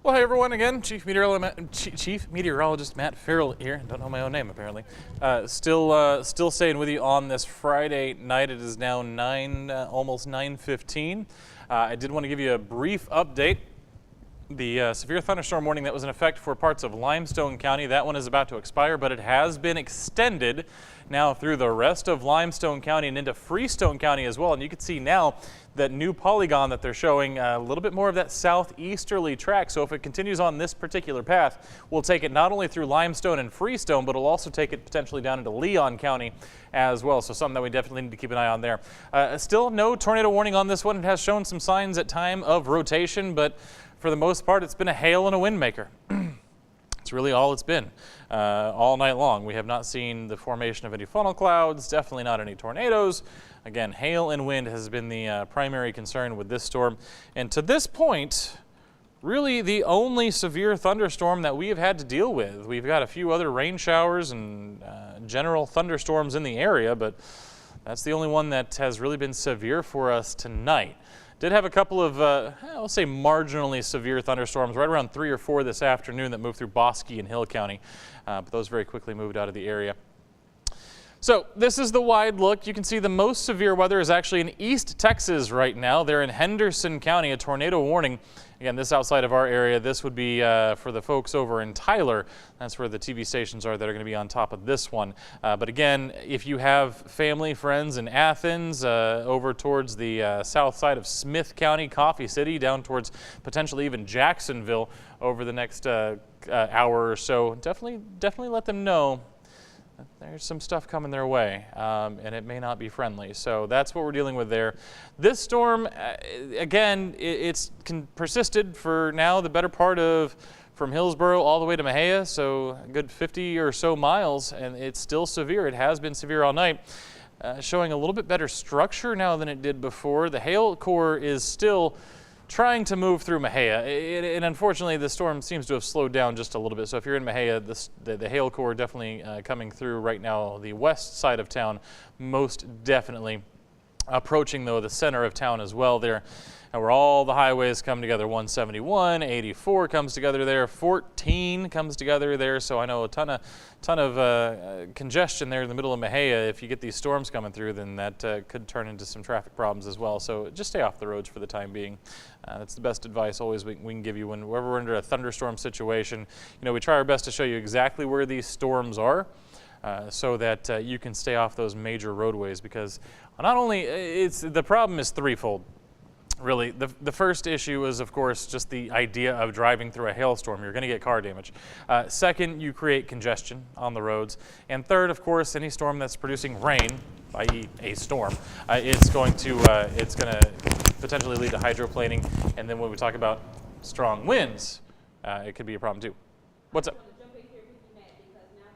Well, hey everyone, again, Chief Meteorologist Matt Farrell here. Don't know my own name apparently. Still staying with you on this Friday night. It is now almost 9:15. I did want to give you a brief update. The severe thunderstorm warning that was in effect for parts of Limestone County, that one is about to expire, but it has been extended now through the rest of Limestone County and into Freestone County as well. And you can see now that new polygon that they're showing a little bit more of that southeasterly track. So if it continues on this particular path, we'll take it not only through Limestone and Freestone, but it'll also take it potentially down into Leon County as well. So something that we definitely need to keep an eye on there. Still no tornado warning on this one. It has shown some signs at time of rotation, but for the most part, it's been a hail and a wind maker. It's really all it's been all night long. We have not seen the formation of any funnel clouds, definitely not any tornadoes. Again, hail and wind has been the primary concern with this storm. And to this point, really the only severe thunderstorm that we have had to deal with. We've got a few other rain showers and general thunderstorms in the area, but that's the only one that has really been severe for us tonight. Did have a couple of, I'll say marginally severe thunderstorms right around 3 or 4 this afternoon that moved through Bosque and Hill County, but those very quickly moved out of the area. So this is the wide look. You can see the most severe weather is actually in East Texas right now. They're in Henderson County, a tornado warning. Again, this outside of our area, this would be for the folks over in Tyler. That's where the TV stations are that are going to be on top of this one. But again, if you have family, friends in Athens, over towards the south side of Smith County, Coffee City, down towards potentially even Jacksonville over the next hour or so, definitely let them know there's some stuff coming their way, and it may not be friendly. So that's what we're dealing with there. This storm, again, it's persisted for now the better part of from Hillsborough all the way to Mexia, so a good 50 or so miles, and it's still severe. It has been severe all night, showing a little bit better structure now than it did before. The hail core is still trying to move through Mexia, and unfortunately the storm seems to have slowed down just a little bit. So if you're in Mexia, the hail core definitely coming through right now. The west side of town most definitely approaching though the center of town as well there, and where all the highways come together. 171, 84 comes together there, 14 comes together there. So I know a ton of congestion there in the middle of Mexia. If you get these storms coming through, then that could turn into some traffic problems as well. So just stay off the roads for the time being. That's the best advice always we can give you whenever we're under a thunderstorm situation. You know, we try our best to show you exactly where these storms are, so that you can stay off those major roadways, because not only the problem is threefold. Really, the first issue is, of course, just the idea of driving through a hailstorm. You're going to get car damage. Second, you create congestion on the roads. And third, of course, any storm that's producing rain, i.e. a storm, it's going to potentially lead to hydroplaning. And then when we talk about strong winds, it could be a problem too. What's up?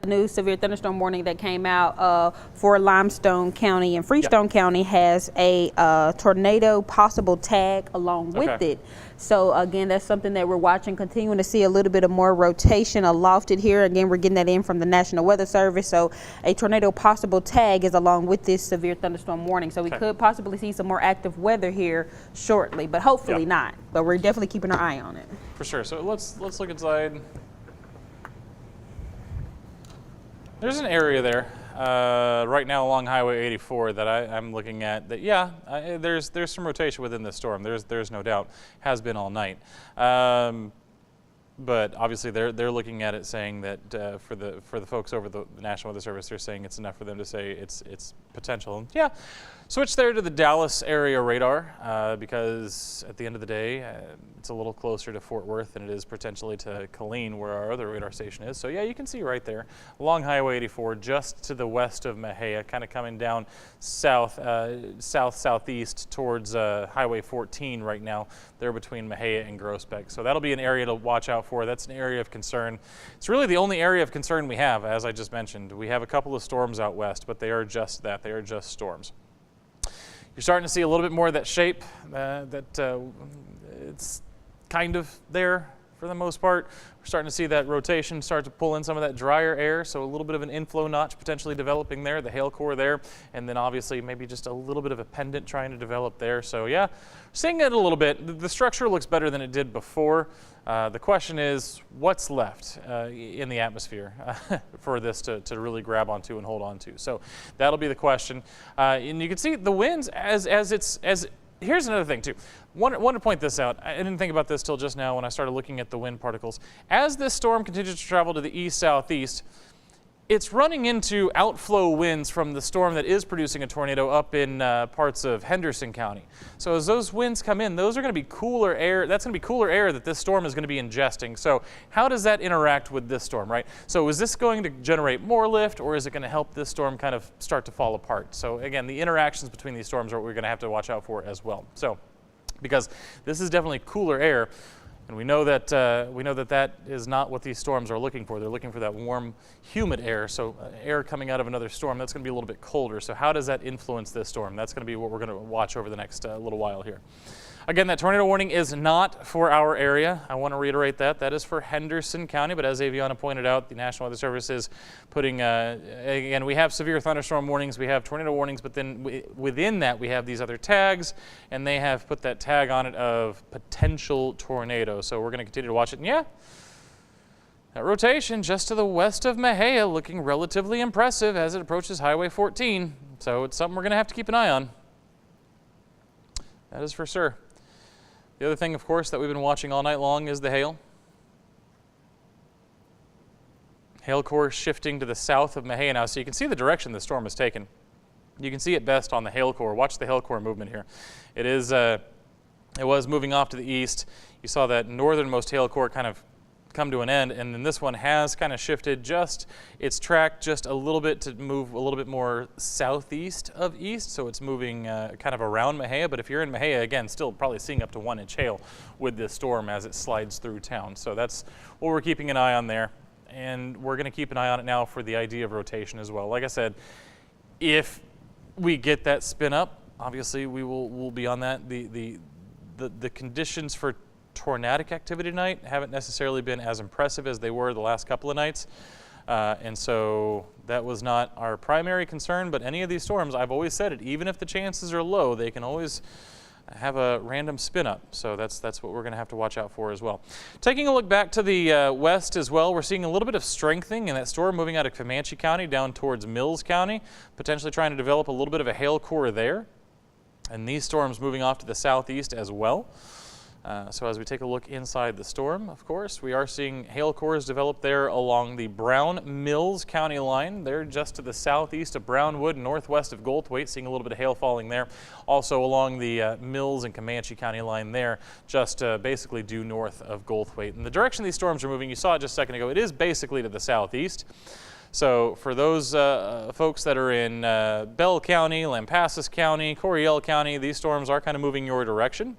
The new severe thunderstorm warning that came out for Limestone County and Freestone County has a tornado possible tag along with it. So again, that's something that we're watching, continuing to see a little bit of more rotation aloft it here. Again, we're getting that in from the National Weather Service. So a tornado possible tag is along with this severe thunderstorm warning. So we could possibly see some more active weather here shortly, but hopefully not. But we're definitely keeping our eye on it. For sure. So let's look inside. There's an area there right now along Highway 84 that I'm looking at that, there's some rotation within this storm. There's no doubt. Has been all night. But obviously they're looking at it saying that for the folks over the National Weather Service, they're saying it's enough for them to say it's potential. Yeah, switch there to the Dallas area radar because at the end of the day, it's a little closer to Fort Worth than it is potentially to Killeen, where our other radar station is. So yeah, you can see right there along Highway 84, just to the west of Mexia, kind of coming down southeast towards Highway 14 right now. They're between Mexia and Groesbeck. So that'll be an area to watch out for. That's an area of concern. It's really the only area of concern we have, as I just mentioned. We have a couple of storms out west, but they are just that. They are just storms. You're starting to see a little bit more of that shape it's kind of there for the most part. We're starting to see that rotation start to pull in some of that drier air, so a little bit of an inflow notch potentially developing there, the hail core there, and then obviously maybe just a little bit of a pendant trying to develop there. So yeah, seeing it a little bit. The structure looks better than it did before. The question is, what's left in the atmosphere for this to really grab onto and hold on to? So that'll be the question. And you can see the winds here's another thing too. Want to point this out. I didn't think about this till just now when I started looking at the wind particles. As this storm continues to travel to the east-southeast, it's running into outflow winds from the storm that is producing a tornado up in parts of Henderson County. So as those winds come in, those are going to be cooler air. That's going to be cooler air that this storm is going to be ingesting. So how does that interact with this storm, right? So is this going to generate more lift, or is it going to help this storm kind of start to fall apart? So again, the interactions between these storms are what we're going to have to watch out for as well. So because this is definitely cooler air, and we know that that is not what these storms are looking for. They're looking for that warm, humid air. So air coming out of another storm, that's going to be a little bit colder. So how does that influence this storm? That's going to be what we're going to watch over the next little while here. Again, that tornado warning is not for our area. I want to reiterate that. That is for Henderson County, but as Aviana pointed out, the National Weather Service is putting, again, we have severe thunderstorm warnings, we have tornado warnings, but then within that we have these other tags, and they have put that tag on it of potential tornado. So we're going to continue to watch it. And yeah, that rotation just to the west of Mexia looking relatively impressive as it approaches Highway 14. So it's something we're going to have to keep an eye on. That is for sure. The other thing, of course, that we've been watching all night long is the hail. Hail core shifting to the south of Mexia now, so you can see the direction the storm has taken. You can see it best on the hail core. Watch the hail core movement here. It was moving off to the east. You saw that northernmost hail core kind of come to an end, and then this one has kind of shifted just its track just a little bit to move a little bit more southeast of east, so it's moving kind of around Mexia. But if you're in Mexia, again, still probably seeing up to 1 inch hail with this storm as it slides through town. So that's what we're keeping an eye on there, and we're going to keep an eye on it now for the idea of rotation as well. Like I said, if we get that spin up, obviously we'll be on that. The conditions for tornadic activity tonight haven't necessarily been as impressive as they were the last couple of nights, and so that was not our primary concern. But any of these storms, I've always said it, even if the chances are low, they can always have a random spin up. So that's what we're going to have to watch out for as well. Taking a look back to the west as well, we're seeing a little bit of strengthening in that storm moving out of Comanche County down towards Mills County, potentially trying to develop a little bit of a hail core there, and these storms moving off to the southeast as well. So as we take a look inside the storm, of course, we are seeing hail cores develop there along the Brown-Mills County line. They're just to the southeast of Brownwood, northwest of Goldthwaite, seeing a little bit of hail falling there. Also along the Mills and Comanche County line there, just basically due north of Goldthwaite. And the direction these storms are moving, you saw it just a second ago, it is basically to the southeast. So for those folks that are in Bell County, Lampasas County, Coryell County, these storms are kind of moving your direction.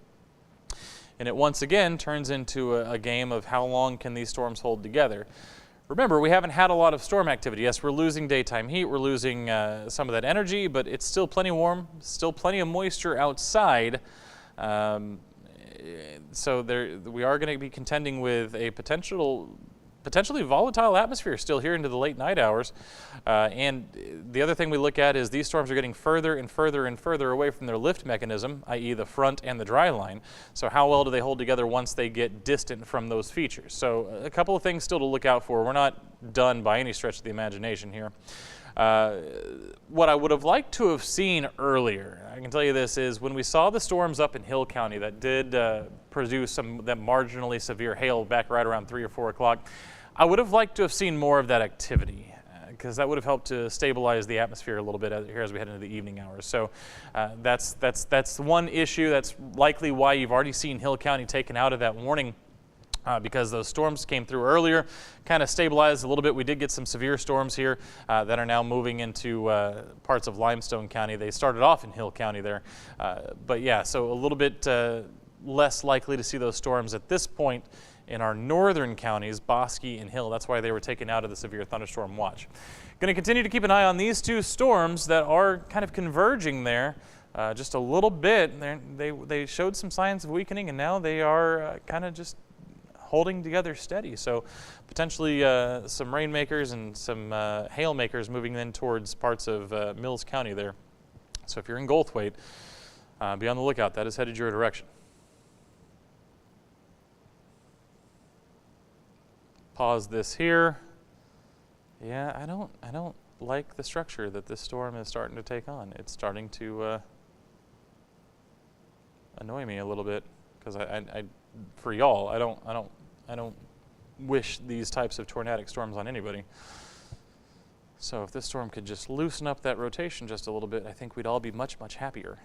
And it once again turns into a game of how long can these storms hold together. Remember, we haven't had a lot of storm activity. Yes, we're losing daytime heat, we're losing some of that energy, but it's still plenty warm, still plenty of moisture outside. So we are going to be contending with a potentially volatile atmosphere still here into the late night hours. And the other thing we look at is these storms are getting further and further and further away from their lift mechanism, i.e. the front and the dry line. So how well do they hold together once they get distant from those features? So a couple of things still to look out for. We're not done by any stretch of the imagination here. What I would have liked to have seen earlier, I can tell you this, is when we saw the storms up in Hill County that did produce that marginally severe hail back right around 3 or 4 o'clock, I would have liked to have seen more of that activity, because that would have helped to stabilize the atmosphere a little bit here as we head into the evening hours. So that's one issue. That's likely why you've already seen Hill County taken out of that warning. Because those storms came through earlier, kind of stabilized a little bit. We did get some severe storms here that are now moving into parts of Limestone County. They started off in Hill County there. But yeah, so a little bit less likely to see those storms at this point in our northern counties, Bosque and Hill. That's why they were taken out of the severe thunderstorm watch. Going to continue to keep an eye on these two storms that are kind of converging there. Just a little bit. They showed some signs of weakening, and now they are kind of just holding together steady. So potentially some rainmakers and some hail makers moving in towards parts of Mills County there. So if you're in Goldthwaite, be on the lookout. That is headed your direction. Pause this here. Yeah, I don't like the structure that this storm is starting to take on. It's starting to annoy me a little bit because I for y'all, I don't wish these types of tornadic storms on anybody. So if this storm could just loosen up that rotation just a little bit, I think we'd all be much, much happier.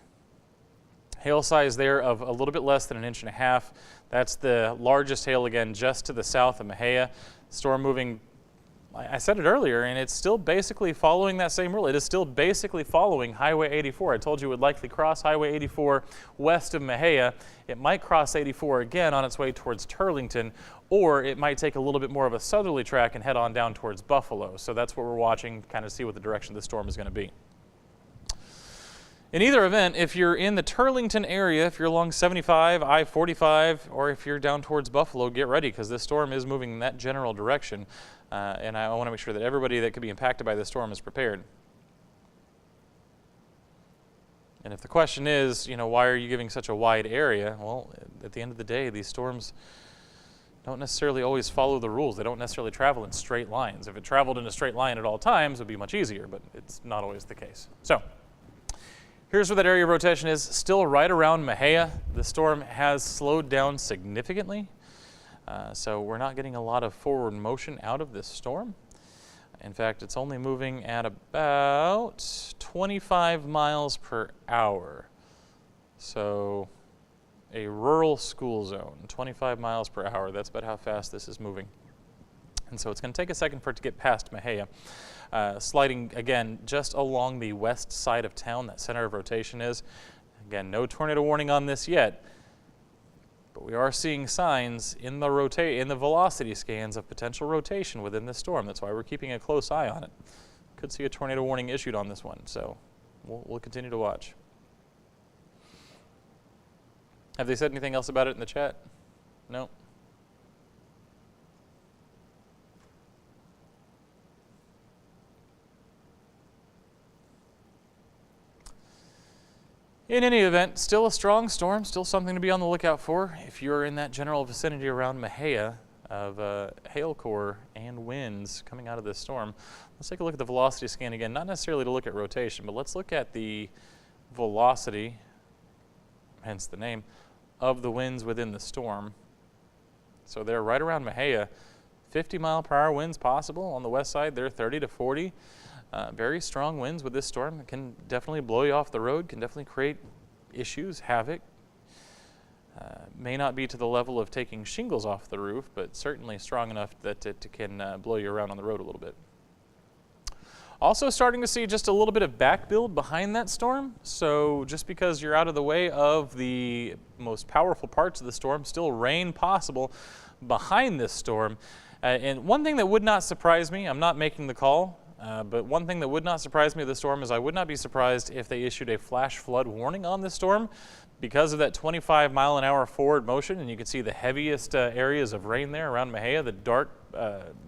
Hail size there of a little bit less than 1.5 inches. That's the largest hail again just to the south of Mexia. Storm moving, I said it earlier, and it's still basically following that same rule. It is still basically following Highway 84. I told you it would likely cross Highway 84 west of Mexia. It might cross 84 again on its way towards Turlington, or it might take a little bit more of a southerly track and head on down towards Buffalo. So that's what we're watching, kind of see what the direction of the storm is going to be. In either event, if you're in the Turlington area, if you're along 75, I-45, or if you're down towards Buffalo, get ready because this storm is moving in that general direction. And I want to make sure that everybody that could be impacted by this storm is prepared. And if the question is, why are you giving such a wide area? Well, at the end of the day, these storms don't necessarily always follow the rules. They don't necessarily travel in straight lines. If it traveled in a straight line at all times, it would be much easier, but it's not always the case. So here's where that area of rotation is, still right around Mexia. The storm has slowed down significantly, so we're not getting a lot of forward motion out of this storm. In fact, it's only moving at about 25 miles per hour. So a rural school zone, 25 miles per hour. That's about how fast this is moving. And so it's going to take a second for it to get past Mexia. Sliding, again, just along the west side of town, that center of rotation is. Again, no tornado warning on this yet, but we are seeing signs in the velocity scans of potential rotation within this storm. That's why we're keeping a close eye on it. Could see a tornado warning issued on this one, so we'll continue to watch. Have they said anything else about it in the chat? No? In any event, still a strong storm, still something to be on the lookout for if you're in that general vicinity around Mexia of hail core and winds coming out of this storm. Let's take a look at the velocity scan again, not necessarily to look at rotation, but let's look at the velocity, hence the name, of the winds within the storm. So they're right around Mexia. 50 mile per hour winds possible on the west side. They're 30 to 40. Very strong winds with this storm. It can definitely blow you off the road, can definitely create issues, havoc. May not be to the level of taking shingles off the roof, but certainly strong enough that it can blow you around on the road a little bit. Also starting to see just a little bit of back build behind that storm. So just because you're out of the way of the most powerful parts of the storm, still rain possible behind this storm. And one thing that would not surprise me, I'm not making the call, but one thing that would not surprise me of the storm is I would not be surprised if they issued a flash flood warning on this storm because of that 25 mile an hour forward motion. And you can see the heaviest areas of rain there around Mexia, the dark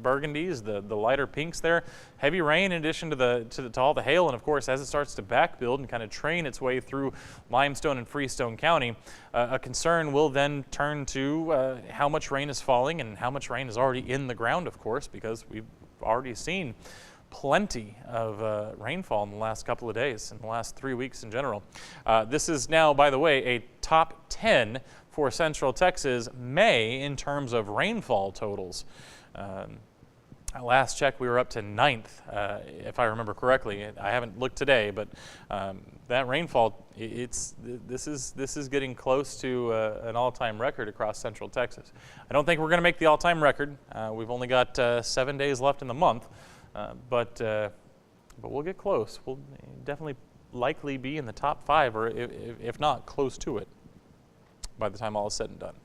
burgundies, the lighter pinks there. Heavy rain in addition to all the hail. And of course, as it starts to back build and kind of train its way through Limestone and Freestone County, a concern will then turn to how much rain is falling and how much rain is already in the ground, of course, because we've already seen plenty of rainfall in the last couple of days, in the last 3 weeks in general. This is now, by the way, a top 10 for Central Texas May in terms of rainfall totals. Last check, we were up to 9th, if I remember correctly. I haven't looked today, but that rainfall, this is getting close to an all-time record across Central Texas. I don't think we're going to make the all-time record. We've only got 7 days left in the month. But we'll get close. We'll definitely likely be in the top 5, or if not, close to it by the time all is said and done.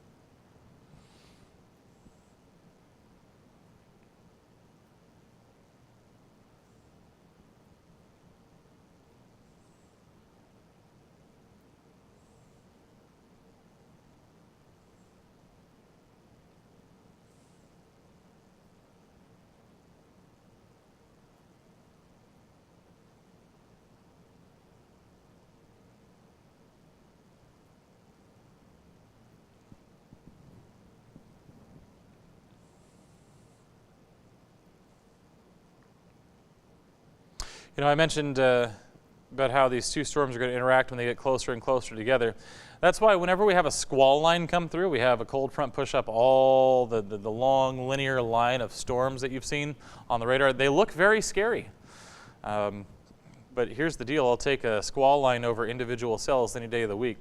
You know, I mentioned about how these two storms are going to interact when they get closer and closer together. That's why whenever we have a squall line come through, we have a cold front push up all the long linear line of storms that you've seen on the radar. They look very scary. But here's the deal. I'll take a squall line over individual cells any day of the week.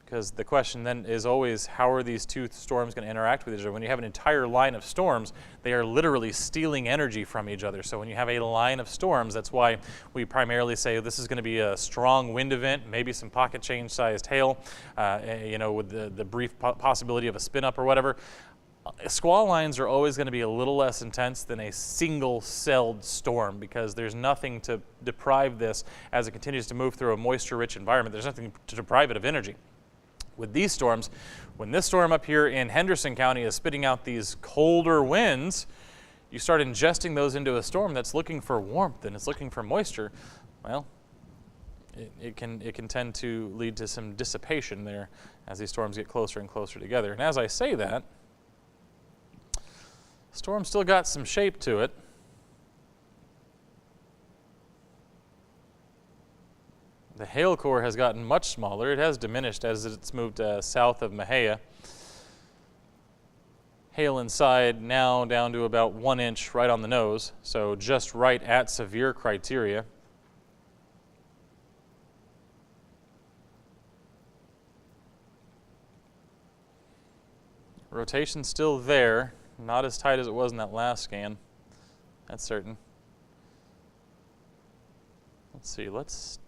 Because the question then is always, how are these two storms going to interact with each other? When you have an entire line of storms, they are literally stealing energy from each other. So when you have a line of storms, that's why we primarily say this is going to be a strong wind event, maybe some pocket change-sized hail, you know, with the brief possibility of a spin-up or whatever. Squall lines are always going to be a little less intense than a single-celled storm because there's nothing to deprive this as it continues to move through a moisture-rich environment. There's nothing to deprive it of energy. With these storms, when this storm up here in Henderson County is spitting out these colder winds, you start ingesting those into a storm that's looking for warmth and it's looking for moisture. Well, it can tend to lead to some dissipation there as these storms get closer and closer together. And as I say that, the storm still got some shape to it. The hail core has gotten much smaller. It has diminished as it's moved south of Mexia. Hail inside now down to about 1 inch right on the nose, so just right at severe criteria. Rotation's still there, not as tight as it was in that last scan. That's certain. Let's see, let's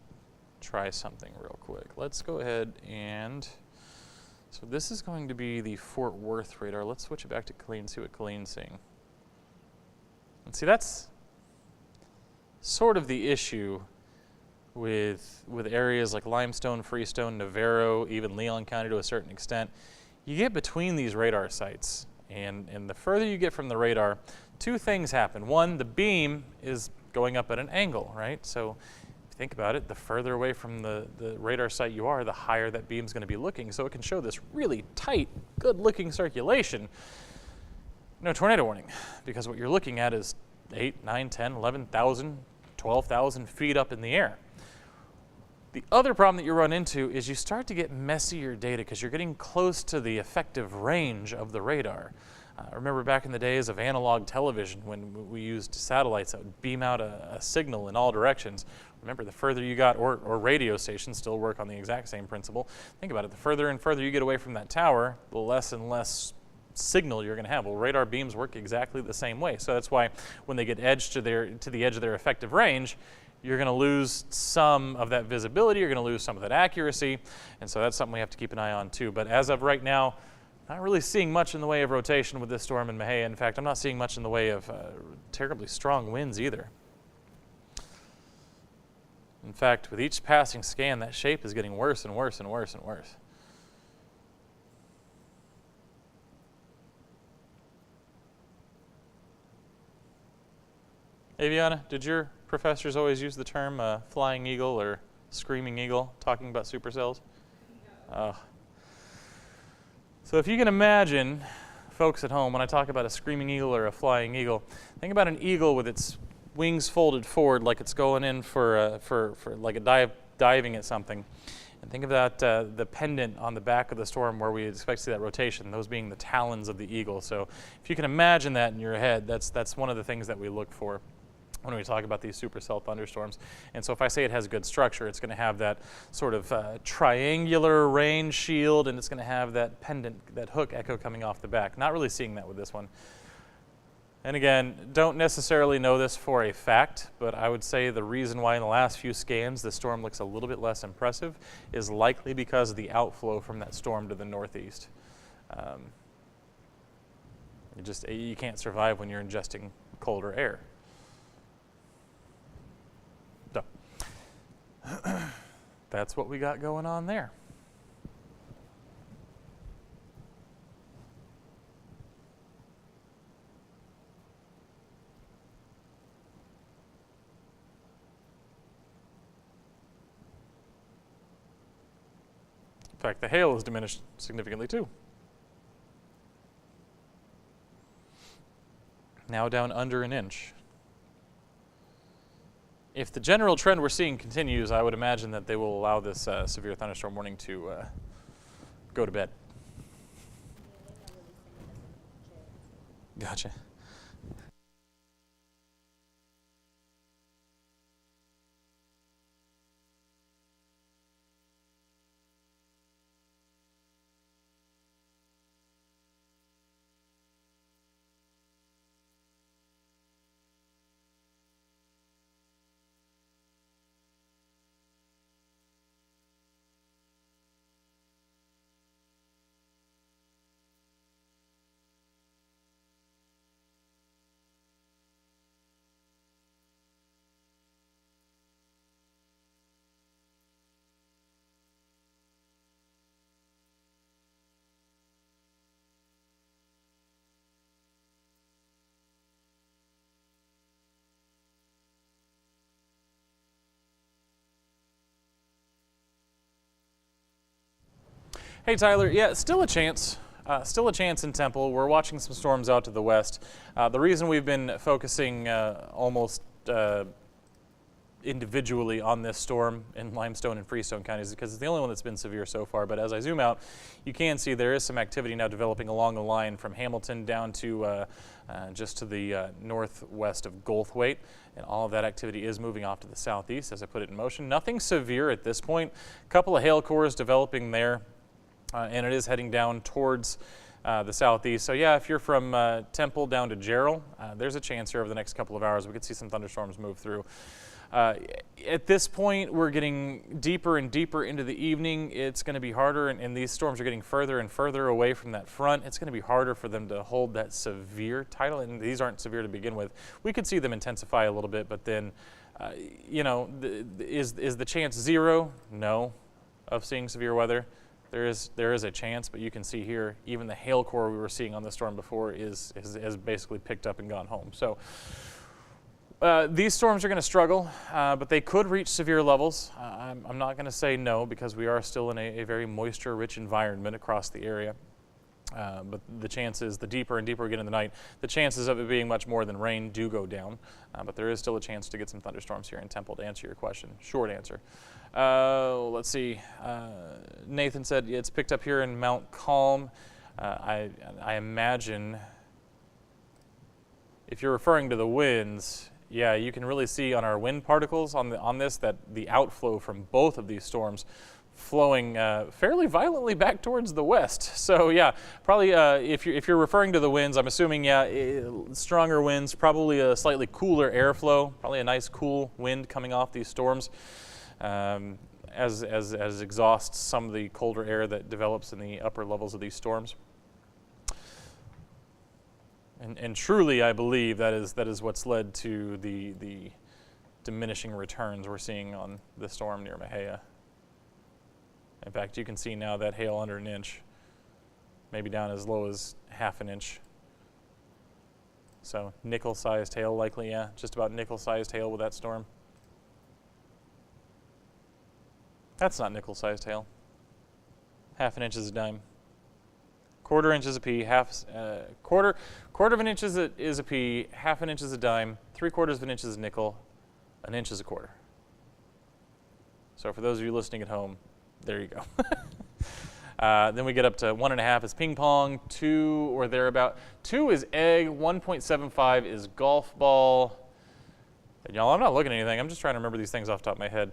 try something real quick. Let's go ahead and, so this is going to be the Fort Worth radar. Let's switch it back to Killeen, see what Killeen's seeing. And see, that's sort of the issue with areas like Limestone, Freestone, Navarro, even Leon County to a certain extent. You get between these radar sites, and the further you get from the radar, two things happen. One, the beam is going up at an angle, right? So think about it, the further away from the radar site you are, the higher that beam's going to be looking. So it can show this really tight, good-looking circulation. No tornado warning, because what you're looking at is 8, 9, 10, 11,000, 12,000 feet up in the air. The other problem that you run into is you start to get messier data because you're getting close to the effective range of the radar. Remember back in the days of analog television when we used satellites that would beam out a signal in all directions. Remember, the further you got, or radio stations still work on the exact same principle. Think about it, the further and further you get away from that tower, the less and less signal you're going to have. Well, radar beams work exactly the same way. So that's why when they get edged to the edge of their effective range, you're going to lose some of that visibility, you're going to lose some of that accuracy, and so that's something we have to keep an eye on too. But as of right now, not really seeing much in the way of rotation with this storm in Mexia. In fact, I'm not seeing much in the way of terribly strong winds either. In fact, with each passing scan, that shape is getting worse and worse and worse and worse. Aviana, did your professors always use the term flying eagle or screaming eagle talking about supercells? So if you can imagine, folks at home, when I talk about a screaming eagle or a flying eagle, think about an eagle with its wings folded forward like it's going in for like a diving at something. And think of that, the pendant on the back of the storm where we expect to see that rotation, those being the talons of the eagle. So if you can imagine that in your head, that's one of the things that we look for when we talk about these supercell thunderstorms. And so if I say it has good structure, it's going to have that sort of triangular rain shield, and it's going to have that pendant, that hook echo coming off the back. Not really seeing that with this one. And again, don't necessarily know this for a fact, but I would say the reason why in the last few scans the storm looks a little bit less impressive is likely because of the outflow from that storm to the northeast. You can't survive when you're ingesting colder air. So, that's what we got going on there. In fact, the hail has diminished significantly too. Now down under an inch. If the general trend we're seeing continues, I would imagine that they will allow this severe thunderstorm warning to go to bed. Gotcha. Hey Tyler, yeah, still a chance. Still a chance in Temple. We're watching some storms out to the west. The reason we've been focusing almost individually on this storm in Limestone and Freestone counties because it's the only one that's been severe so far. But as I zoom out, you can see there is some activity now developing along the line from Hamilton down to just to the northwest of Goldthwaite. And all of that activity is moving off to the southeast as I put it in motion. Nothing severe at this point. A couple of hail cores developing there. And it is heading down towards the southeast. So yeah, if you're from Temple down to Jarrell, there's a chance here over the next couple of hours we could see some thunderstorms move through. At this point, we're getting deeper and deeper into the evening. It's going to be harder, and these storms are getting further and further away from that front. It's going to be harder for them to hold that severe title, and these aren't severe to begin with. We could see them intensify a little bit, but then, you know, is the chance zero? No, of seeing severe weather. There is a chance, but you can see here, even the hail core we were seeing on the storm before has basically picked up and gone home. So these storms are going to struggle, but they could reach severe levels. I'm not going to say no because we are still in a very moisture-rich environment across the area. But the chances, the deeper and deeper we get in the night, the chances of it being much more than rain do go down. But there is still a chance to get some thunderstorms here in Temple, to answer your question. Short answer. Let's see. Nathan said it's picked up here in Mount Calm. I imagine if you're referring to the winds, yeah, you can really see on our wind particles on this that the outflow from both of these storms flowing fairly violently back towards the west. So yeah, probably if you're referring to the winds, I'm assuming stronger winds, probably a slightly cooler airflow, probably a nice cool wind coming off these storms as exhausts some of the colder air that develops in the upper levels of these storms. And truly, I believe that is what's led to the diminishing returns we're seeing on the storm near Mexia. In fact, you can see now that hail under an inch, maybe down as low as half an inch. So nickel-sized hail likely, yeah, just about nickel-sized hail with that storm. That's not nickel-sized hail. Half an inch is a dime. Quarter inch is a pea, quarter of an inch is a pea, half an inch is a dime, 3/4 of an inch is a nickel, an inch is a quarter. So for those of you listening at home, there you go. Then we get up to 1.5 is ping pong, 2 or thereabout. 2 is egg, 1.75 is golf ball. And y'all, I'm not looking at anything. I'm just trying to remember these things off the top of my head.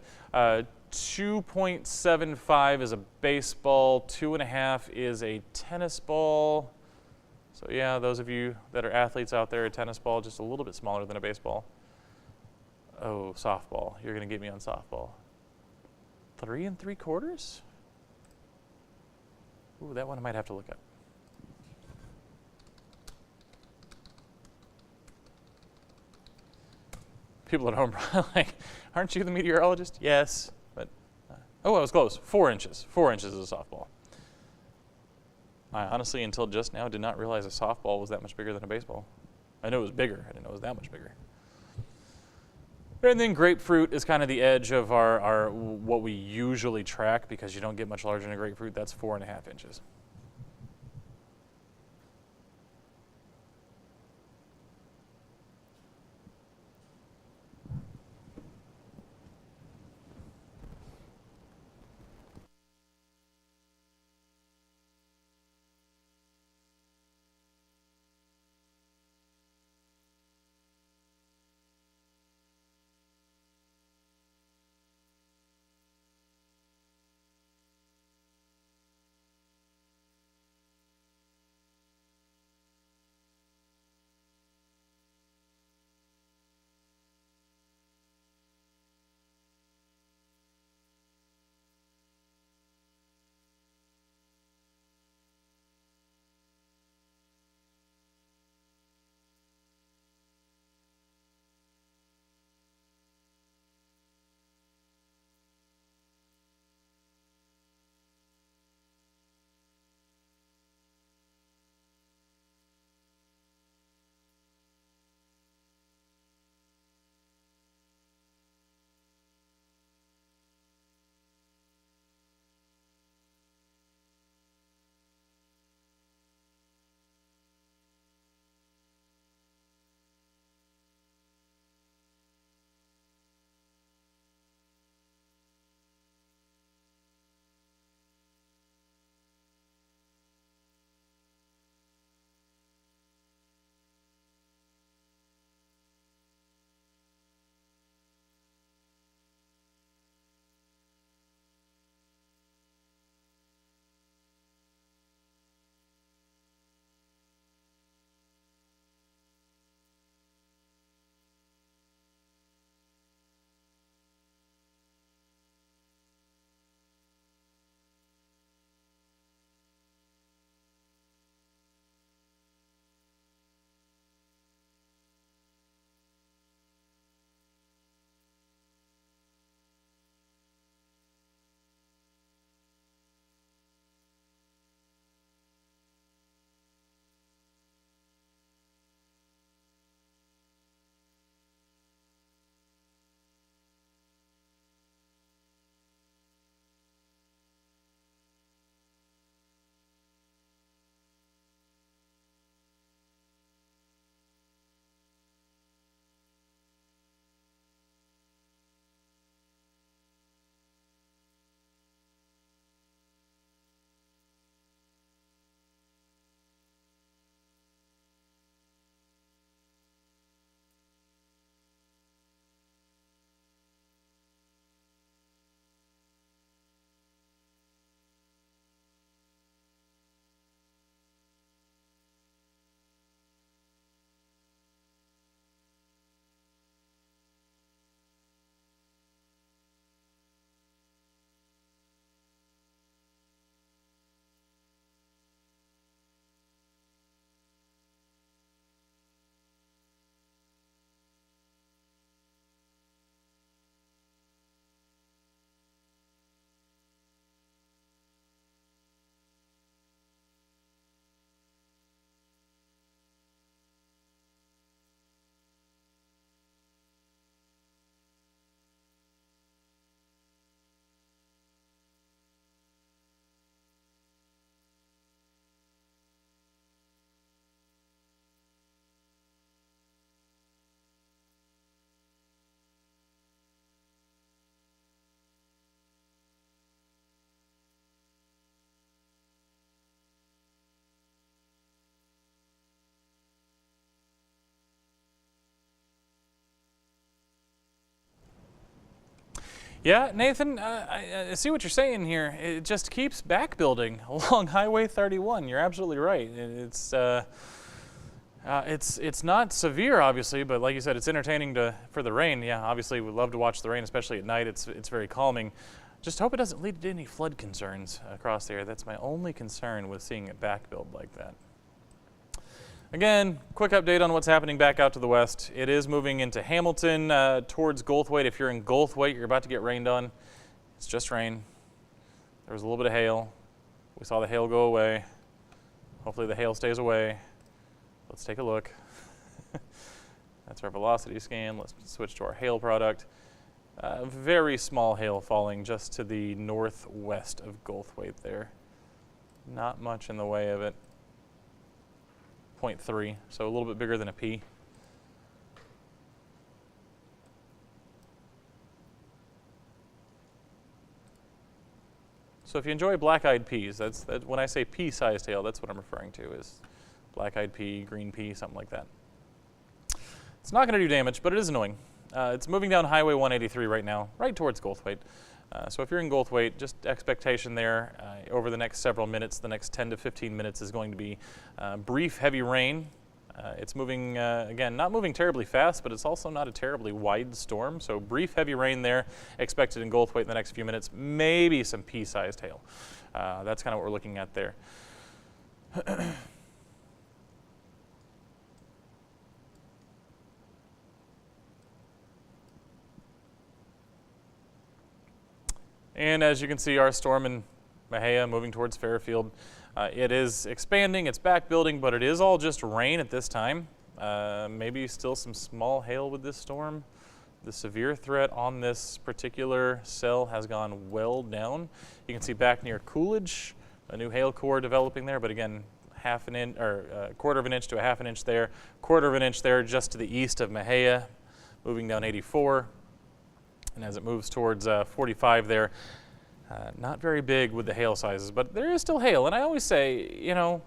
2.75 is a baseball, 2.5 is a tennis ball. So yeah, those of you that are athletes out there, a tennis ball, just a little bit smaller than a baseball. Oh, softball. You're going to get me on softball. 3 3/4? Ooh, that one I might have to look up. People at home are like, aren't you the meteorologist? Yes, but, oh, I was close. 4 inches. 4 inches is a softball. I honestly, until just now, did not realize a softball was that much bigger than a baseball. I knew it was bigger. I didn't know it was that much bigger. And then grapefruit is kind of the edge of our what we usually track because you don't get much larger than a grapefruit. That's 4.5 inches. Yeah, Nathan, I see what you're saying here. It just keeps back building along Highway 31. You're absolutely right. It's not severe, obviously, but like you said, it's entertaining for the rain. Yeah, obviously, we love to watch the rain, especially at night. It's very calming. Just hope it doesn't lead to any flood concerns across there. That's my only concern with seeing it back build like that. Again, quick update on what's happening back out to the west. It is moving into Hamilton towards Goldthwaite. If you're in Goldthwaite, you're about to get rained on. It's just rain. There was a little bit of hail. We saw the hail go away. Hopefully the hail stays away. Let's take a look. That's our velocity scan. Let's switch to our hail product. Very small hail falling just to the northwest of Goldthwaite there. Not much in the way of it. 0.3, so a little bit bigger than a pea. So if you enjoy black-eyed peas, that's when I say pea-sized hail, that's what I'm referring to, is black-eyed pea, green pea, something like that. It's not going to do damage, but it is annoying. It's moving down Highway 183 right now, right towards Goldthwaite. So if you're in Goldthwaite, just expectation there over the next several minutes, the next 10 to 15 minutes is going to be brief heavy rain. It's moving, again, not moving terribly fast, but it's also not a terribly wide storm. So brief heavy rain there expected in Goldthwaite in the next few minutes, maybe some pea-sized hail. That's kind of what we're looking at there. And as you can see, our storm in Mexia moving towards Fairfield, it is expanding, it's back building, but it is all just rain at this time. Maybe still some small hail with this storm. The severe threat on this particular cell has gone well down. You can see back near Coolidge, a new hail core developing there, but again, half an inch or quarter of an inch to a half an inch there, quarter of an inch there just to the east of Mexia, moving down 84. And as it moves towards 45 there, not very big with the hail sizes, but there is still hail. And I always say, you know,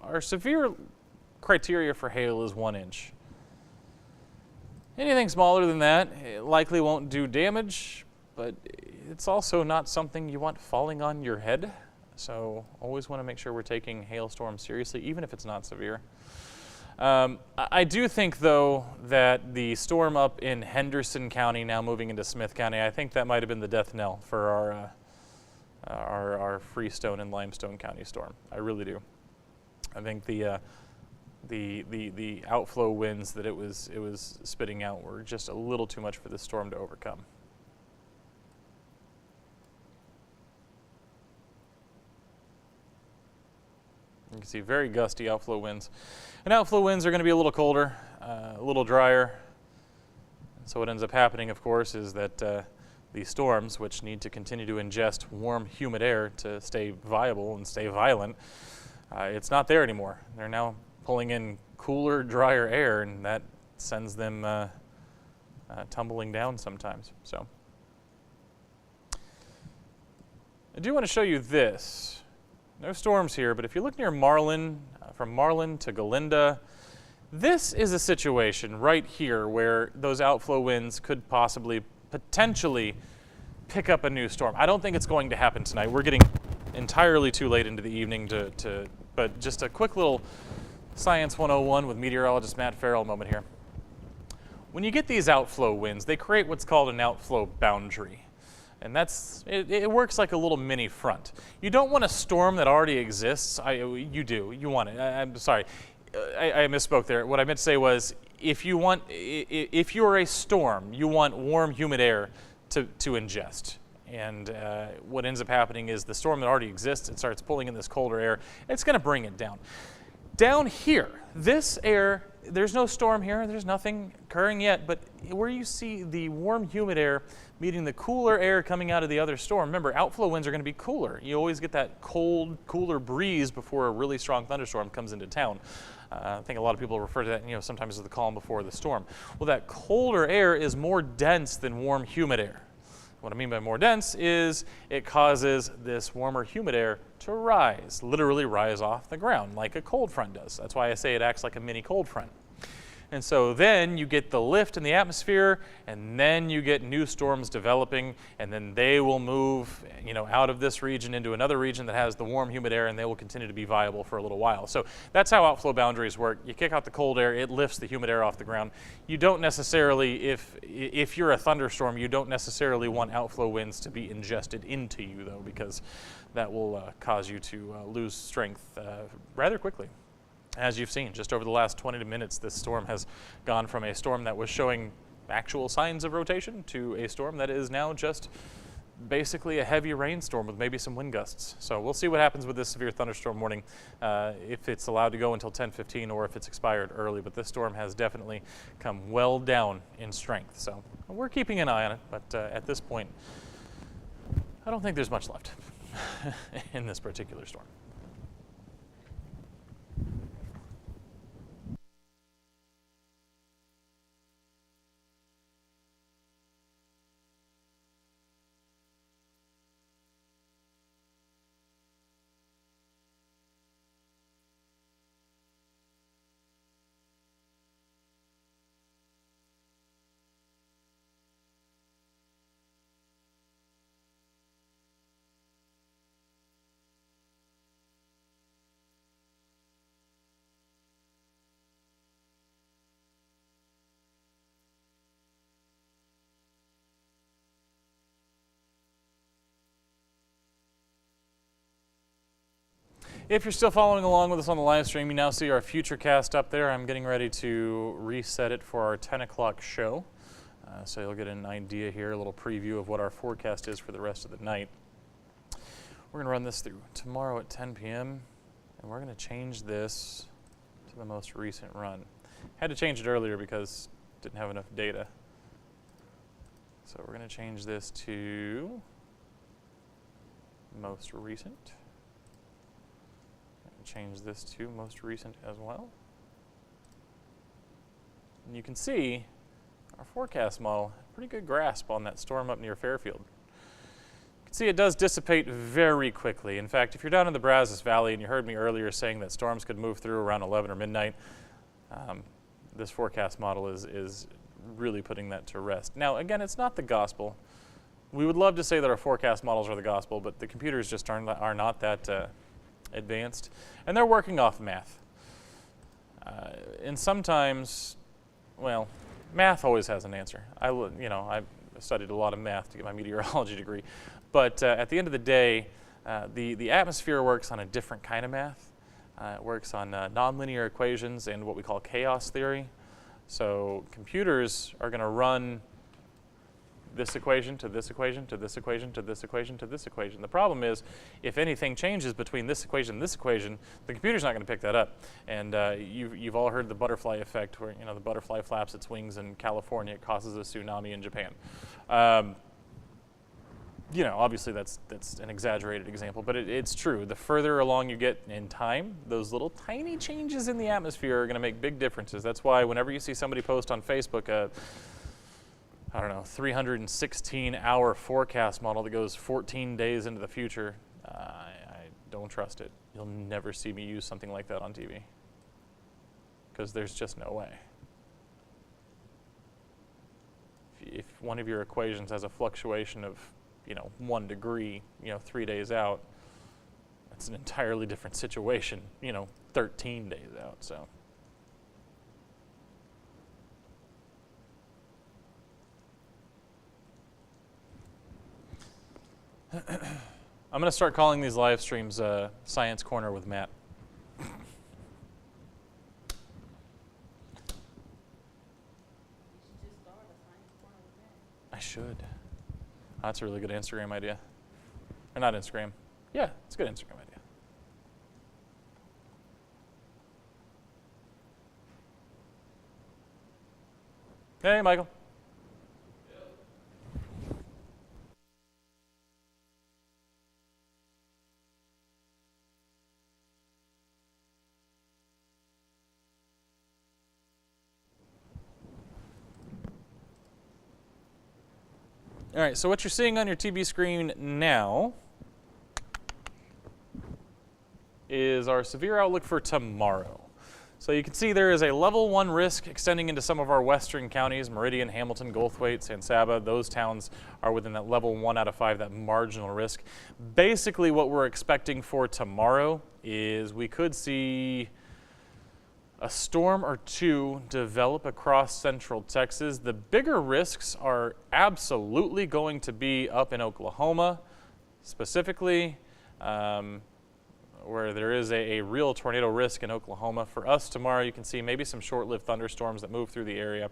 our severe criteria for hail is 1 inch. Anything smaller than that, it likely won't do damage, but it's also not something you want falling on your head. So always want to make sure we're taking hailstorms seriously, even if it's not severe. I do think, though, that the storm up in Henderson County, now moving into Smith County, I think that might have been the death knell for our Freestone and Limestone County storm. I really do. I think the outflow winds that it was spitting out were just a little too much for this storm to overcome. You can see very gusty outflow winds. And outflow winds are going to be a little colder, a little drier. So what ends up happening, of course, is that these storms, which need to continue to ingest warm, humid air to stay viable and stay violent, it's not there anymore. They're now pulling in cooler, drier air, and that sends them tumbling down sometimes. So I do want to show you this. No storms here, but if you look near Marlin, from Marlin to Galinda, this is a situation right here where those outflow winds could potentially pick up a new storm. I don't think it's going to happen tonight. We're getting entirely too late into the evening but just a quick little Science 101 with meteorologist Matt Farrell moment here. When you get these outflow winds, they create what's called an outflow boundary. And it works like a little mini front. You don't want a storm that already exists. You do. You want it. I'm sorry. I misspoke there. What I meant to say was, if you are a storm, you want warm, humid air to ingest. And what ends up happening is the storm that already exists, it starts pulling in this colder air. It's going to bring it down. Down here, this air, there's no storm here. There's nothing occurring yet. But where you see the warm, humid air meeting the cooler air coming out of the other storm, remember, outflow winds are going to be cooler. You always get that cold, cooler breeze before a really strong thunderstorm comes into town. I think a lot of people refer to that, sometimes as the calm before the storm. Well, that colder air is more dense than warm, humid air. What I mean by more dense is it causes this warmer, humid air to literally rise off the ground like a cold front does. That's why I say it acts like a mini cold front. And so then you get the lift in the atmosphere, and then you get new storms developing, and then they will move, out of this region into another region that has the warm, humid air, and they will continue to be viable for a little while. So that's how outflow boundaries work. You kick out the cold air, it lifts the humid air off the ground. You don't necessarily, if you're a thunderstorm, you don't necessarily want outflow winds to be ingested into you, though, because that will cause you to lose strength rather quickly. As you've seen, just over the last 20 minutes, this storm has gone from a storm that was showing actual signs of rotation to a storm that is now just basically a heavy rainstorm with maybe some wind gusts. So we'll see what happens with this severe thunderstorm warning, if it's allowed to go until 10:15 or if it's expired early. But this storm has definitely come well down in strength. So we're keeping an eye on it, but at this point, I don't think there's much left in this particular storm. If you're still following along with us on the live stream, you now see our future cast up there. I'm getting ready to reset it for our 10 o'clock show. So you'll get an idea here, a little preview of what our forecast is for the rest of the night. We're going to run this through tomorrow at 10 p.m. and we're going to change this to the most recent run. Had to change it earlier because didn't have enough data. So we're going to change this to most recent. Change this to most recent as well. And you can see our forecast model, pretty good grasp on that storm up near Fairfield. You can see it does dissipate very quickly. In fact, if you're down in the Brazos Valley and you heard me earlier saying that storms could move through around 11 or midnight, this forecast model is really putting that to rest. Now, again, it's not the gospel. We would love to say that our forecast models are the gospel, but the computers just are not that advanced, and they're working off math. And sometimes, well, math always has an answer. I've studied a lot of math to get my meteorology degree, but at the end of the day, the atmosphere works on a different kind of math. It works on nonlinear equations and what we call chaos theory. So computers are going to run this equation to this equation to this equation to this equation to this equation. The problem is, if anything changes between this equation and this equation, the computer's not going to pick that up. And you've all heard the butterfly effect, where the butterfly flaps its wings in California, it causes a tsunami in Japan. Obviously that's an exaggerated example, but it's true. The further along you get in time, those little tiny changes in the atmosphere are going to make big differences. That's why whenever you see somebody post on Facebook 316-hour forecast model that goes 14 days into the future, I don't trust it. You'll never see me use something like that on TV, because there's just no way. If one of your equations has a fluctuation of 1 degree 3 days out, that's an entirely different situation 13 days out. So I'm going to start calling these live streams Science Corner with Matt. I should. That's a really good Instagram idea. Or not Instagram. Yeah, it's a good Instagram idea. Hey, Michael. All right, so what you're seeing on your TV screen now is our severe outlook for tomorrow. So you can see there is a level 1 risk extending into some of our western counties, Meridian, Hamilton, Goldthwaite, San Saba. Those towns are within that level 1 out of 5, that marginal risk. Basically what we're expecting for tomorrow is we could see a storm or two develop across central Texas. The bigger risks are absolutely going to be up in Oklahoma, specifically where there is a real tornado risk in Oklahoma. For us tomorrow, you can see maybe some short-lived thunderstorms that move through the area.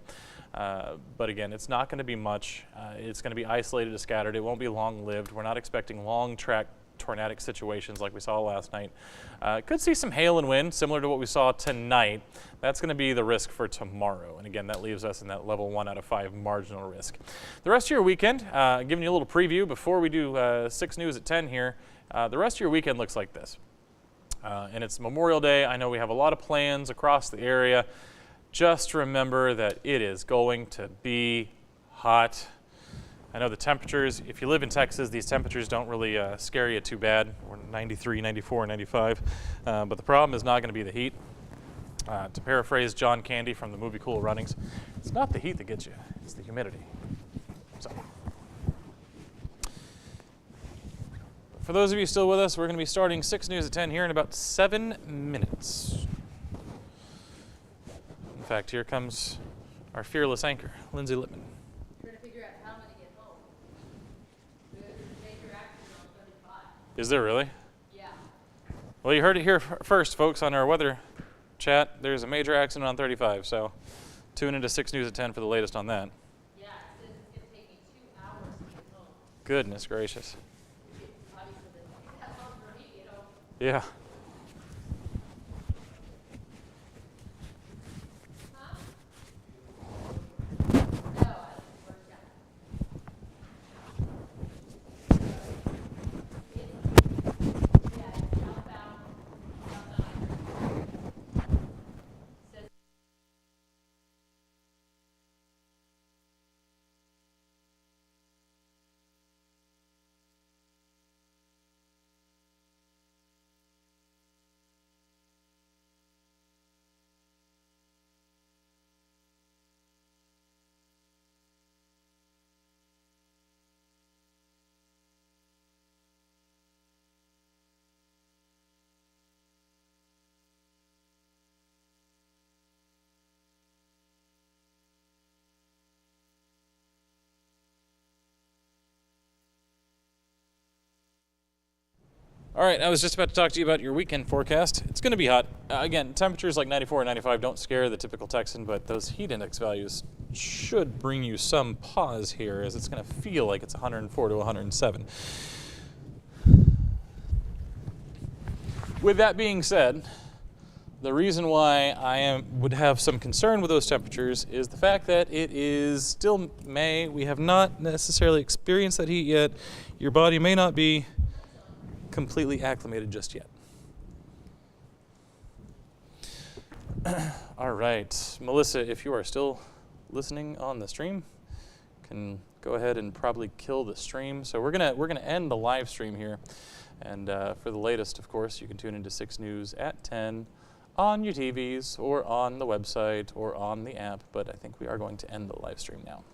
But again, it's not going to be much. It's going to be isolated and scattered. It won't be long-lived. We're not expecting long-track tornadic situations like we saw last night. Could see some hail and wind, similar to what we saw tonight. That's going to be the risk for tomorrow. And again, that leaves us in that level 1 out of 5 marginal risk. The rest of your weekend, giving you a little preview before we do 6 News at 10 here, the rest of your weekend looks like this. And it's Memorial Day. I know we have a lot of plans across the area. Just remember that it is going to be hot. I know the temperatures, if you live in Texas, these temperatures don't really scare you too bad. We're 93, 94, 95. But the problem is not going to be the heat. To paraphrase John Candy from the movie Cool Runnings, it's not the heat that gets you, it's the humidity. So, for those of you still with us, we're going to be starting 6 News at 10 here in about 7 minutes. In fact, here comes our fearless anchor, Lindsay Littman. Is there really? Yeah. Well, you heard it here first, folks, on our weather chat. There's a major accident on 35, so tune into 6 News at 10 for the latest on that. Yeah, it says it's going to take me 2 hours to get home. Goodness gracious. Obviously, it doesn't take that long for me to get home. Yeah. Huh? No, I don't work down. Yeah, it's southbound. Says All right, I was just about to talk to you about your weekend forecast. It's going to be hot. Again, temperatures like 94 and 95 don't scare the typical Texan, but those heat index values should bring you some pause here, as it's going to feel like it's 104 to 107. With that being said, the reason why I would have some concern with those temperatures is the fact that it is still May. We have not necessarily experienced that heat yet. Your body may not be completely acclimated just yet. All right, Melissa, if you are still listening on the stream, can go ahead and probably kill the stream. So we're gonna end the live stream here, and for the latest, of course, you can tune into 6 News at 10 on your TVs or on the website or on the app. But I think we are going to end the live stream now.